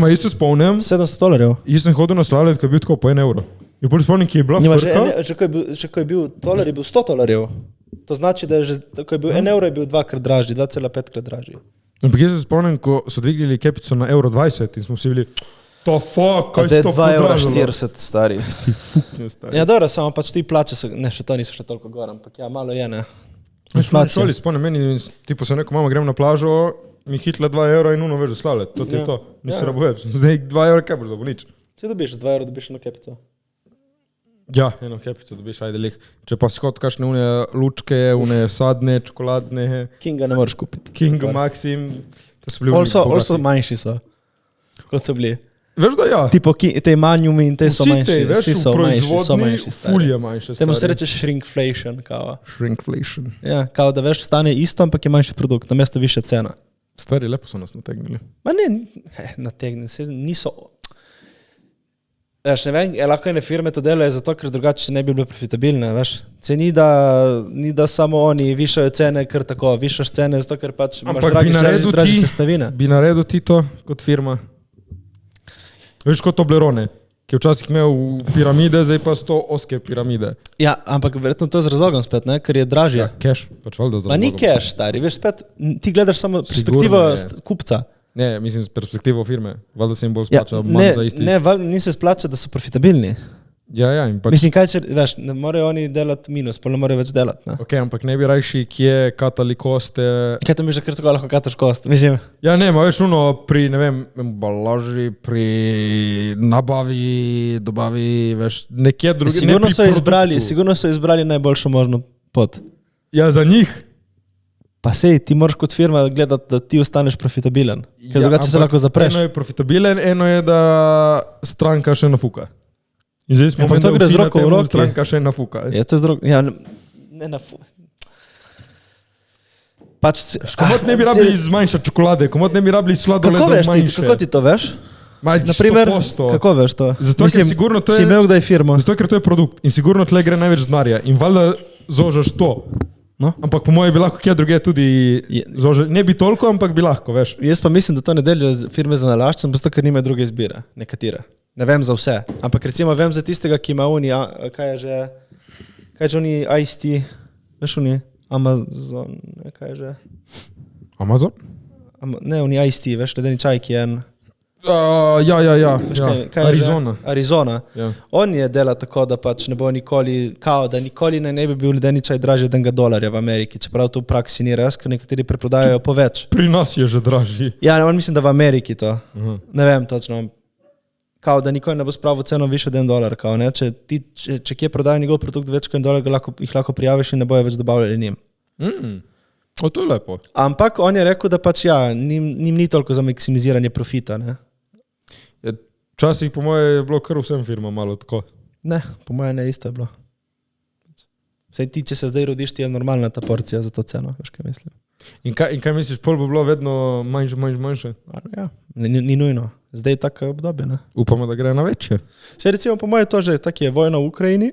Ma jaz se spomnim... 700 $. Jaz sem hodil na sladoled, ko je bil tako po 1 €. In bolj spomnim, ki je bila frka. Že ko je bil dolar, je bil 100 $. To znači, da je že, ko je bil 1 € je bil 2-krat dražji, 2,5-krat dražji. Ampak jaz se spomnim, ko so dvignili kepico na 1,20 € in smo vsi bili, to fuck, kaj si to podražilo? Zdaj 2,40 €, stari. Si fuknil, stari. Ja, dobro, samo pač ti plače so, ne, še to niso še toliko gor, ampak ja, malo je, ne. Inflacija. Šoli, spomnim meni, tipo se neko mama grem na plažo, mi hitle 2 evra in uno več zaslale. To ti je to. Nisi rabo več. Zdaj 2 evra kaj boš dobil, nič. Če dobiš 2 evra, dobiš eno kepico. Ja, eno kepico dobiš, ajde lih. Če pa si hod kakšne une lučke, une sadne, čokoladne, Kinga ne moreš kupiti. Kingo, Maxim, to so bili Also manjši so, kot so bili. Veš da ja. Tipo te manjumi in te so manjši. Veš, Vsi so manjši, proizvodni, fulje manjše. Temu se reče shrinkflation, kao. Shrinkflation. Ja, kao da veš, stane isto, ampak je manjši produkt, namesto više cena. Stari, lepo so nas nategnili. Ma ne, nategnili se, niso... Veš, ne vem, lahko ene firme to delajo zato, ker drugače ne bi bile profitabilne, veš. Se ni da samo oni višajo cene, ker tako, višaš cene zato, ker pač imaš draži sestavine. Bi naredil ti to kot firma? Veš kot Toblerone, ki je včasih imel piramide, zdaj pa 100 oske piramide. Ja, ampak verjetno to z razlogom spet, ne, ker je dražje. Ja, cash, pač valjda z razlogom. Ma ni cash, stari, veš, spet, ti gledaš samo perspektivo kupca. Ne, mislim z perspektivo firme, valjda se jim bolj splača manj za isti. Ne, valjda ni se splača, da so profitabilni. Ja, in pač... Mislim, kaj če, veš, ne morejo oni delati minus, pa ne morejo več delati, ne. Ok, ampak ne bi rajši, kje katali koste... Kaj to misliš, da kar tako lahko kataš kost, mislim? Ja, ne, ma veš uno pri, ne vem, embalaži, pri nabavi, dobavi, veš, nekje drugi, ne pri produktu. Sigurno so izbrali najboljšo možno pot. Ja, za njih. Pa sej, ti moraš kot firma gledati, da ti ostaneš profitabilen, ker drugače se lahko zapreš. Eno je profitabilen, eno je, da stranka še nafuka. In zdaj smo to gre z roko v roki. Stranka še nafuka. Je to z roko, ja, ne nafuka. Pač... Komod ne bi rabili zmanjšati čokolade, komod ne bi rabili sladoleda manjše. Kako ti to veš? Naprimer, kako veš to? Zato, ker sigurno to je... Si imel kdaj firmo? Zato, ker to je produkt in sigurno tle gre največ denarja. In valjda zožaš to. No? Ampak po moje bi lahko kje druge tudi zožaš. Ne bi toliko, ampak bi lahko, veš. Jaz pa mislim, da to ne delijo firme za nalaščem, zato, ker nima druge izbire. Nekatere. Ne vem za vse. Ampak recimo vem za tistega, ki ima oni, kaj je že oni Ice-T, veš oni, Amazon, kaj je že? Amazon? Ne, oni Ice-T, veš, ledeni čaj, ki je en... Ja. Arizona. Arizona. Ja. On je dela tako, da pač ne bo nikoli, da nikoli ne bi bil ledeni čaj dražji od $1 v Ameriki, čeprav to v praksi ni res, ker nekateri preprodajajo po več. Pri nas je že dražji. Ja, on mislim, da v Ameriki to. Ne vem točno. Kao, da nikoli ne bo spravil ceno više od $1, kao, ne? Če kje prodajo njegov produkt več kot $1, jih lahko prijaviš in ne bojo več dobavljali njim. To je lepo. Ampak on je rekel, da pač ja, njim ni toliko za maksimiziranje profita, ne? Včasih po moje je bilo kar vsem firmam malo tako. Ne, po moje ne isto je bilo. Vsej ti, če se zdaj rodiš, ti je normalna ta porcija za to ceno, veš kaj mislim. In kaj misliš, pol bo bilo vedno manjše? Ja, ni nujno. Zdaj je tako obdobje, ne? Upamo, da gre na večje. Sej recimo po moje to že, tak je vojna v Ukrajini,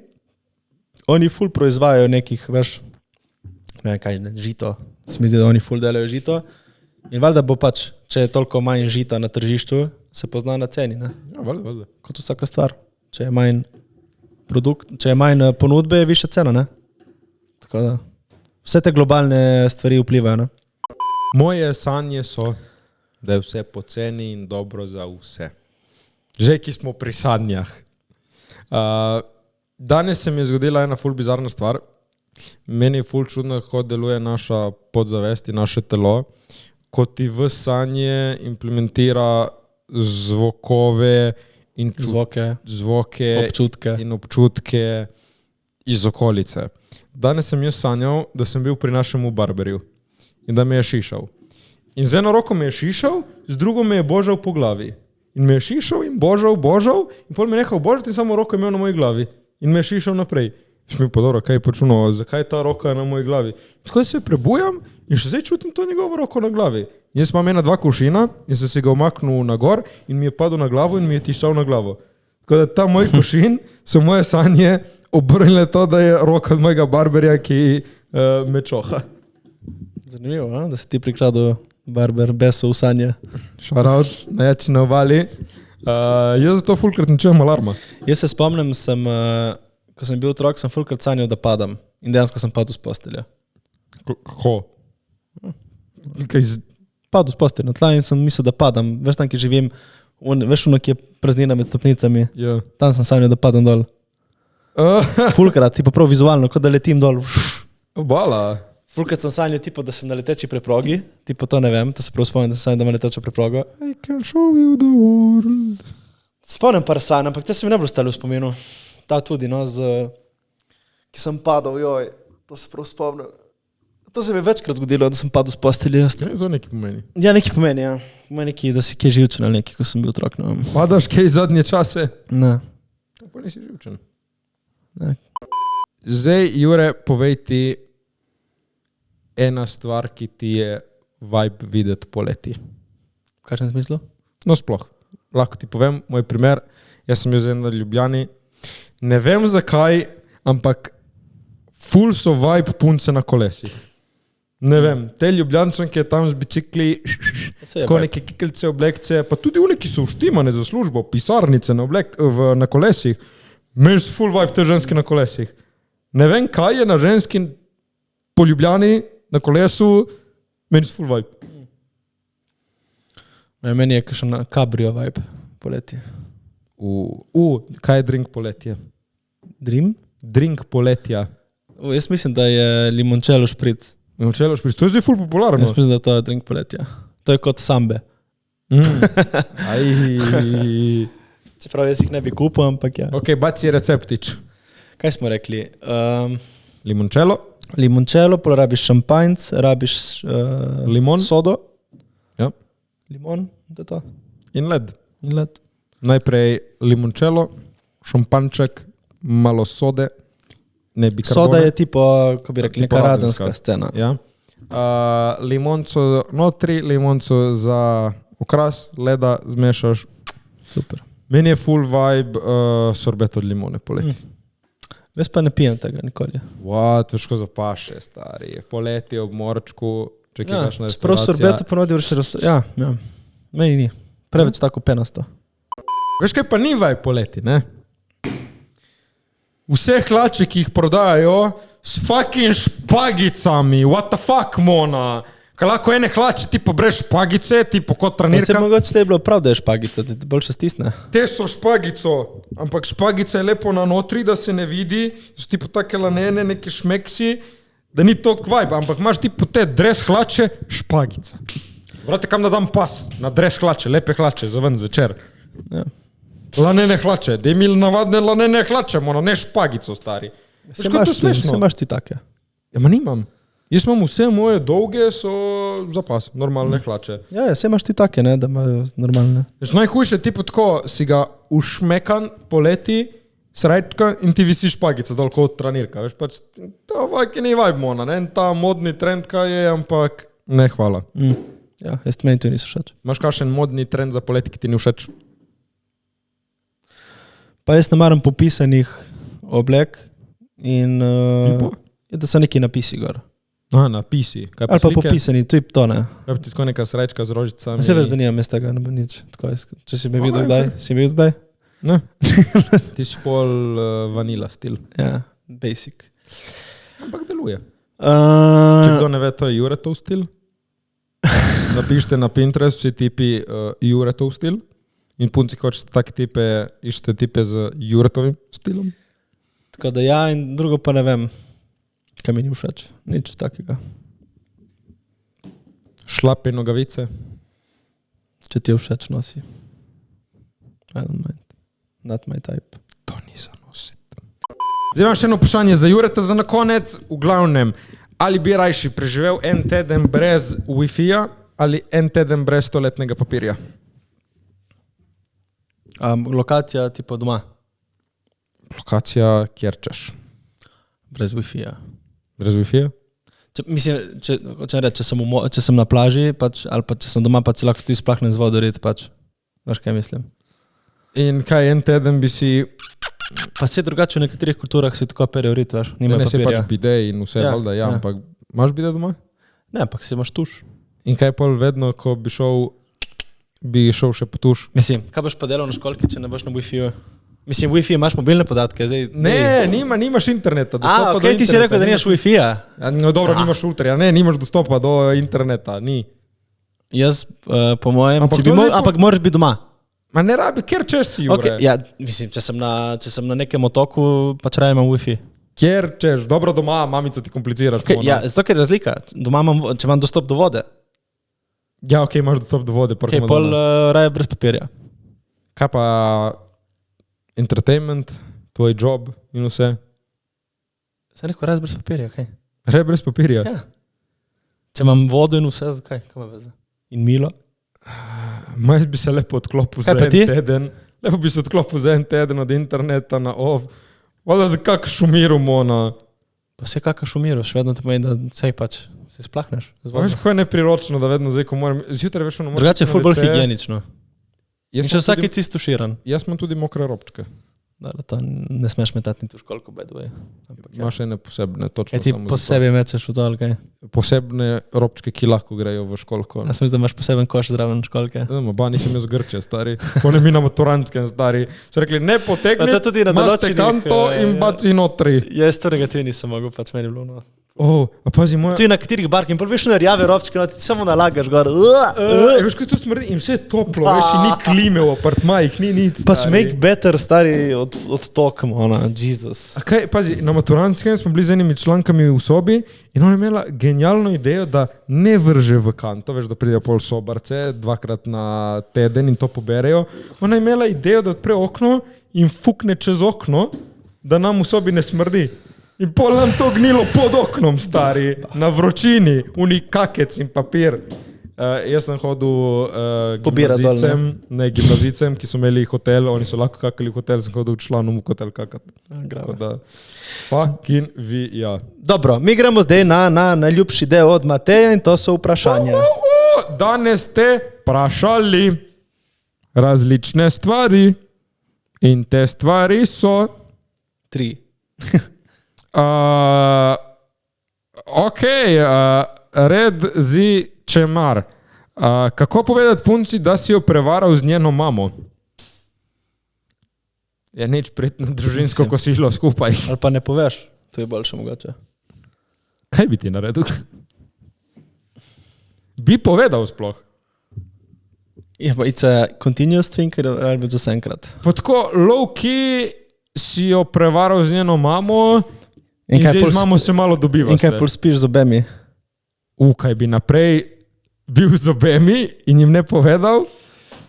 oni ful proizvajajo nekih, veš, ne kaj, žito, se mi zdi, da oni ful delajo žito in valjda bo pač, če je toliko manj žita na tržišču, se pozna na ceni, ne? Ja, valjda. Kot vsaka stvar. Če je manj ponudbe, je višja cena, ne? Tako da, vse te globalne stvari vplivajo, ne? Moje sanje so, da je vse poceni in dobro za vse. Že ki smo pri sanjah. Danes se mi je zgodila ena ful bizarna stvar. Meni je ful čudno, kako deluje naša podzavest in naše telo, ko ti v sanje implementira zvokove in zvoke občutke in občutke iz okolice. Danes sem jaz sanjal, da sem bil pri našemu barberju in da me je šišal. In z eno roko me je šišal, z drugo me je božal po glavi. In me je šišal in božal in pol me je nehal božati in samo roko je imel na moji glavi. In me je šišal naprej. Šmi pa dobro, kaj je počuno, zakaj je ta roka na moji glavi. Tako se prebujam in še zdaj čutim to njegovo roko na glavi. Jaz imam ena 2 kušina in sem se ga omaknil na gor in mi je padel na glavo in mi je tiščal na glavo. Tako da ta moj kušin so moje sanje obrnile to, da je roka od mojega barberja, ki me čoha. Zanimivo, da si ti prikradil barber besov v sanje. Šaraut, najjači na obali. Jaz zato fulkrat ne čujem alarma. Jaz se spomnim, ko sem bil otrok, sem fulkrat sanjal, da padam. In dejansko sem padel z postelja. Kako? Padel z postelja na tla in sem mislil, da padam. Veš tam, ki živim, veš ono, ki je praznina med stopnicami. Ja. Tam sem sanjal, da padam dol. Fulkrat, ti pa prav vizualno, kot da letim dol. Obala. Fulkrat sem sanjal, tipo, da sem na leteči preprogi, tipo to ne vem, to se prav spomnim, da sem sanjal, da imam letečo preprogo. I can show you the world. Spomnim par sanj, ampak te se mi ne bo ostalo v spominu. Ta tudi, no, ki sem padal, joj, to se prav spomnim. To se mi je večkrat zgodilo, da sem padal z postelje. Kaj to nekaj pomeni? Ja, nekaj pomeni, ja. Pomeni, da si kaj živčen ali nekaj, ko sem bil otrok, ne vem. Padaš kaj zadnje čase? Ne. Pa nisi živčen. Ne. Zdaj, Jure, povej ti ena stvar, ki ti je vibe videti poleti. V kakšnem smislu? No, sploh. Lahko ti povem, moj primer, jaz sem bil zdaj na Ljubljani. Ne vem zakaj, ampak ful so vibe punce na kolesih. Ne vem, te Ljubljančanke tam z bicikli, ko neke kiklice, oblekce, pa tudi oni, ki so vštimane za službo, pisarnice na kolesih, meni so full vibe te ženske na kolesih. Ne vem, kaj je na ženski po Ljubljani na kolesu, meni so full vibe. Meni je kakšen kabrio vibe poleti. Kaj je drink poletja? Dream? Drink poletja. Jaz mislim, da je limoncello špric. Limoncello špric, to je zdaj ful popularno. Jaz mislim, da to je drink poletja. To je kot sambe. Čeprav jaz jih ne bi kupil, ampak ja. Ok, baci receptič. Kaj smo rekli? Limoncello. Limoncello, pol rabiš šampanjc, rabiš Limon. sodo. Ja. Limon, to je to. In led. In led. Najprej limoncello, šampanček, malo sode, ne bikarbone. Soda je tipo, ko bi rekli, neka radenska scena. Ja. Limonco notri, limonco za okras, leda zmešaš. Super. Meni je full vibe sorbet od limone poleti. Jaz pa ne pijem tega nikoli. What, veš ko zapaše, stari. Poleti ob morčku, če kaj daš na restauracija. Prav sorbetu ponudi vrši ja. Meni ni. Preveč tako penasto. Veš kaj pa ni vibe poleti, ne? Vse hlače, ki jih prodajajo s fucking špagicami. What the fuck, Mona? Kaj lahko ene hlače tipo brez špagice, tipo kot tranirka? Se mogoče te je bilo prav, da je špagica, ti boljše stisne. Te so špagico, ampak špagica je lepo na notri, da se ne vidi. So tipo take lanene, neke šmeksi, da ni tok vibe, ampak imaš tipo te dres hlače, špagica. Vrate, kam da dam pas? Na dres hlače, lepe hlače, za ven zvečer. Ja. Lanene hlače, da imeli navadne lanene hlače, mora, ne špagico, stari. Se imaš ti take? Ja, ma nimam. Jaz imam vse moje dolge, so za pas, normalne hlače. Ja, se imaš ti take, ne, da imajo normalne. Najhujše tipo tako, si ga ušmekan poleti, srečka in ti visi špagica dol kot tranirka. Veš, pač, to vajki ni vibe, mona, ne, ta modni trend, kaj je, ampak ne, hvala. Ja, jaz meni to niso všeč. Imaš kakšen modni trend za poleti, ki ti ni všeč? Pa jaz ne maram popisanih oblek in da so neki napisi gor. Aha, napisi. Kaj pa ali pa slike? popisani, to je to, ne. Kaj pa ti tako neka srečka z rožicami? Se veš, da nimam jaz tega, ne bo nič. Tako, če si me videl kdaj, si me videl kdaj? Ne. Ti si pol vanila stil. Ja, basic. Ampak deluje. Če kdo ne ve, to je Juretov stil. Napišite na Pinterest vsi tipi Juretov stil. In punci hočete take tipe, iščete tipe z Juretovim stilom. Tako da ja, in drugo pa ne vem, kaj mi ni všeč. Nič takega. Šlape nogavice. Če ti je všeč, nosi. I don't mind. Not my type. To ni za nositi. Zdaj imam še eno vprašanje za Jureta za na konec. V glavnem, ali bi rajši preživel en teden brez Wi-Fi-ja ali en teden brez toaletnega papirja? Lokacija tipo doma? Lokacija, kjer češ. Brez Wi-Fi-ja. Brez Wi-Fi-ja? Če sem na plaži, pač, ali pa če sem doma, pa se lahko tudi splahnem z vodorit, pač. Veš, kaj mislim? In kaj en teden bi si... Pa se drugače v nekaterih kulturah si tako perejo rit, veš. Ne se pač bide in vse, valjda, ja, ampak imaš bide doma? Ne, ampak si imaš tuš. In kaj pol vedno, ko bi šel še po tuš? Mislim, kaj boš pa delal na školki, če ne boš na Wi-Fi-ju? Mislim, Wi-Fi imaš mobilne podatke, zdaj... Ne, nimaš interneta. Okay, ti si rekel, da nimaš Wi-Fi-ja? No, dobro, nimaš ultra, ne, nimaš dostopa do interneta, ni. Jaz, po mojem, ampak moraš biti doma. Ma ne rabi, kjer češ si, Jure. Okay, ja, mislim, če sem na nekem otoku, pač raje imam Wi-Fi. Kjer češ, dobro doma, mamico ti kompliciraš. Okay, ja, zato ker je razlika. Doma imam, če imam dostop do vode. Ja, ok, imaš dostop do vode. Okay, pol raje brez papirja. Kaj pa entertainment, tvoj job in vse? Sem rekel, raje brez papirja, kaj? Raje brez papirja? Ja. Če imam vodo in vse, zakaj? Kaj ima veze? In milo? Maj bi se lepo odklopil za en teden. Lepo bi se odklopil za en teden od interneta na off. Voda, da kak šumiramo na... Pa vse kak šumiraš, vedno to pomeni, da sej pač se splahneš. Veš, kako je nepriročno, da vedno zdaj, ko moram... Zjutraj veš, ono... Drugače je ful bolj higienično. In še vsak je čisto širan. Jaz imam tudi mokre robčke. Da, to ne smeš metati niti v školko, by the way. Imaš ene posebne, točno ti samo posebej mečeš v dol, kaj? Posebne robčke, ki lahko grejo v školko. Jaz mislim, da imaš poseben koš zraven školke. Ba, nisem jaz Grče, stari. To ne mi na maturantskem, stari. So rekli, ne potegni, maste kanto in baci notri. Jaz to negativni sem mogel, pač meni bilo. A pazi moja... Tu je na katerih bark in pol veš na rjave robčke, no ti samo nalagaš gor. Veš, kaj tu smrdi in vse je toplo, veš, in ni klime v apartmajih, ni nic, stari. Pač make better, stari, od tokom, ona, Jesus. A kaj, pazi, na maturantskem smo bili z enimi člankami v sobi in ona je imela genialno idejo, da ne vrže v kanto, veš, da pridejo pol sobarce, 2krat na teden in to poberejo. Ona je imela idejo, da odpre okno in fukne čez okno, da nam v sobi ne smrdi. In pol nam to gnilo pod oknom, stari, na vročini, uni kakec in papir. Jaz sem hodil gimnazicem, ki so imeli hotel, oni so lahko kakali hotel, sem hodil članom v hotel kakati. Fucking vi, ja. Dobro, mi gremo zdaj na najljubši del od Mateja in to so vprašanja. Danes ste vprašali različne stvari in te stvari so... 3. Red zi čemar. Kako povedati punci, da si jo prevaral z njeno mamo? Je nič prijetno družinsko kosilo skupaj. Ali pa ne poveš, to je boljše mogoče. Kaj bi ti naredil? Bi povedal sploh. Ja, pa it's a continuous thing, ali bi just enkrat. Pa tako, low-key si jo prevaral z njeno mamo... In zdaj z mamo se malo dobivaš. In kaj pol spiš z obemi? Kaj bi naprej bil z obemi in jim ne povedal?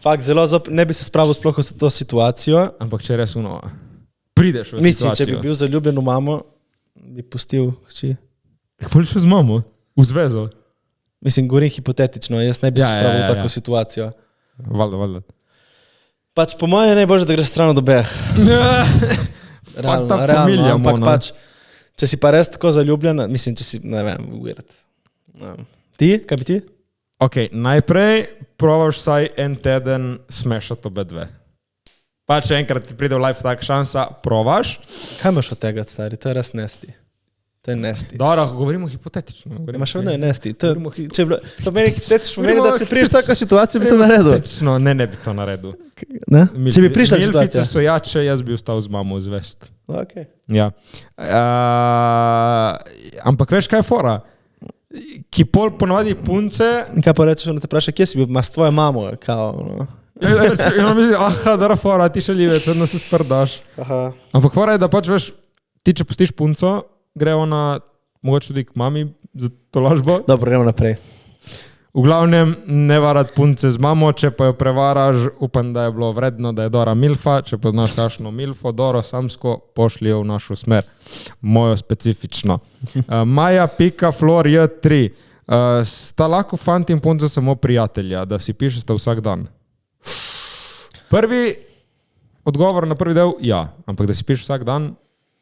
Fakt, zelo ne bi se spravil sploh v to situacijo. Ampak če res prideš v situacijo. Mislim, če bi bil zaljubljen v mamo, bi pustil hči. Kako bi šel z mamo? V zvezo? Mislim, govorim hipotetično, jaz ne bi se spravil v tako situacijo. Valjda. Pač po moje je najbolje, da greš stran od obeh. Realno, ampak pač če si pa res tako zaljubljen, mislim, če si, ne vem, weird. Ti? Kaj bi ti? Ok, najprej probaš vsaj en teden smešati obe dve. Pa če enkrat ti pride v life tak šansa, probaš. Kaj imaš od tega, stari? To je res nesti. To je nesti. Dobro, govorimo hipotetično. Imaš vedno je nesti. To pomeni, da če priješ tako situacijo, bi to naredil. Hipotetično, ne bi to naredil. Ne? Če bi prišla situacija. Milfice so jače, jaz bi ostal z mamo zvest. Ok. Ja. Ampak veš, kaj je fora? Ki pol ponovadi punce... Kaj pa rečeš, ona te vpraša, kje si bil? Ma s tvojo mamo, kao, no. In ona misli, dara fora, ti šaljivec, vedno se sprdaš. Ampak fora je, da pač veš, ti če pustiš punco, gre ona mogoče tudi k mami za to lažbo. Dobro, gremo naprej. V glavnem, ne varat punce z mamo, če pa jo prevaraš, upam, da je bilo vredno, da je Dora milfa, če poznaš kakšno milfo, Doro samsko pošli jo v našo smer. Mojo specifično. Maja.flor J3. Sta lahko fant in punca samo prijatelja, da si pišete vsak dan? Prvi odgovor na prvi del, ja. Ampak da si pišeš vsak dan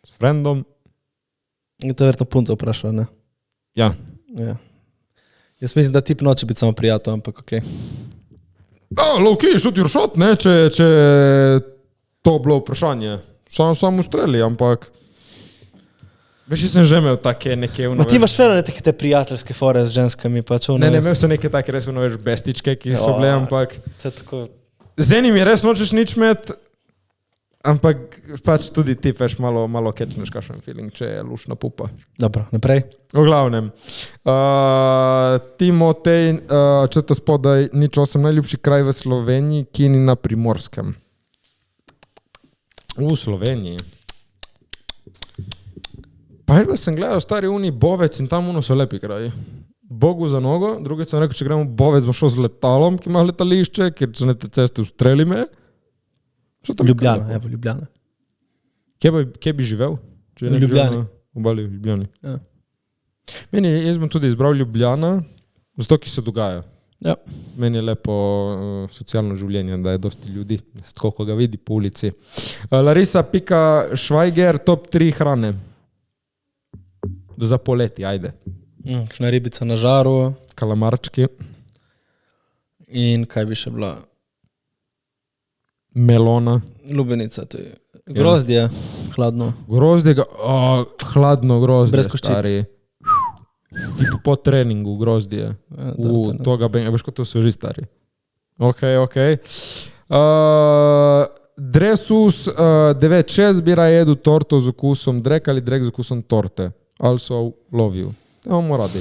s friendom. In to je verjetno punca vprašala, ne? Ja. Jaz mislim, da tip noče biti samo prijatelj, ampak okej. Ok, shoot your shot, ne, če to bilo vprašanje. Sam ustreli, ampak... Veš, jaz sem že imel take neke... Ma ti imaš vedno neke te prijateljske fore z ženskami, pač ono... Ne, imel sem neke take res veš bestičke, ki so bile, ampak... To je tako... Z enim je res nočeš nič med, ampak pač tudi ti veš malo kečneš kakšen feeling, če je lušna pupa. Dobro, naprej. V glavnem. Timotej, četa spodaj, nič 8, najljubši kraj v Sloveniji, Kini na Primorskem. V Sloveniji. Pa da sem gledal stari uni Bovec in tam so lepi kraji. Bogu za nogo, drugič sem rekel, če gremo Bovec, bo šel z letalom, ki ima letališče, ker če ne te ceste ustreli me. Ljubljana, evo, Ljubljana. Kje bi živel? Če V Ljubljani. Obali v Ljubljani. Ja. Jaz bom tudi izbral Ljubljana, zato, ki se dogaja. Ja. Meni je lepo socialno življenje, da je dosti ljudi, tako ko ga vidi po ulici. Larisa Pika Švajger, top 3 hrane. Za poleti, ajde. Kakšna ribica na žaru. Kalamarčki. In kaj bi še bila? Melona. Lubenica, to je. Grozdje, hladno. Grozdje, hladno grozdje, Brez koščic. stari. Tipo po treningu grozdje. Toga veš, ko to sveži, stari. Ok. Dresus 96 bi raje jedu torto z okusom dreka ali drek z okusom torte. Also love you. Imamo radi.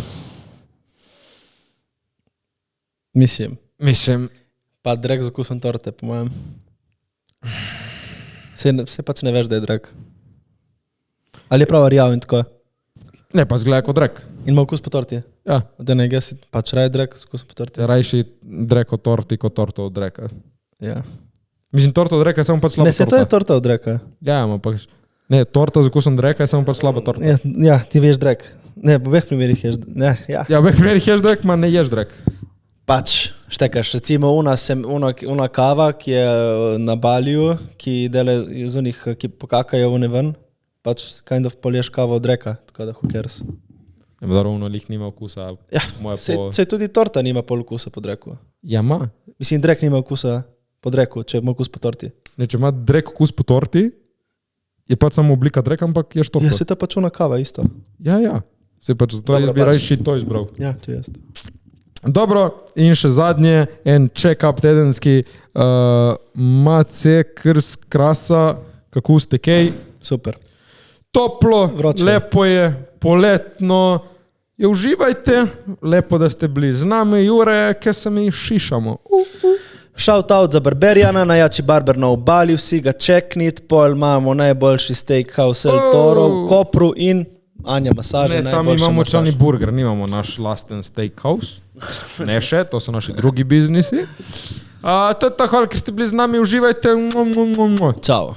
Mislim. Pa drek z okusom torte, po mojem. Se pač ne veš, da je drek. Ali je prav rjav in tako? Ne, pa zgleda kot drek. In ima okus po torti? Ja. Da ne gesi, pač raje drek z okusom po torti? Rajši drek od torti kot torto od dreka. Ja. Mislim, torta od dreka je samo pač slaba Ne, se to je torta od dreka. Ja, pa ne, torta z okusom dreka je samo pač slaba torta. Ja, ti veš drek. Ne, v obeh primerih ješ, ne, ja. Ja, v obeh primerih ješ drek, ma ne ješ drek. Pač, štekaš, recimo una kava, ki je na Baliju, ki dela iz unih, ki pokakajo une ven, pač kind of poliješ kavo od dreka, tako da who cares. Ja, da ravno lih nima okusa. Ja, se tudi torta nima pol okusa po dreku. Ja, ma. Mislim, drek nima okusa po dreku, če ima okus po torti. Ne, če ima drek okus po torti, je pač samo oblika dreka, ampak ješ torto. Ja, se to pač una kava isto. Ja. Se pač zato Dobro, jaz bi rajši to izbral. Ja, to je. Dobro, in še zadnje, en check-up tedenski, Mace Krs Krasa, kako ste kaj? Super. Toplo, Vroče. lepo je, poletno, uživajte, lepo, da ste bili z nami, Jure, kaj se mi šišamo. Shout out za Barberijana, najjači barber na obali, vsi ga čeknit, pol imamo najboljši steakhouse El Toro v Kopru in Anja masaže. Ne, tam imamo člani burger, nimamo naš lasten steakhouse. Ne še, to so naši drugi biznisi. To je tako, hvala, ker ste bili z nami, uživajte. Ćao.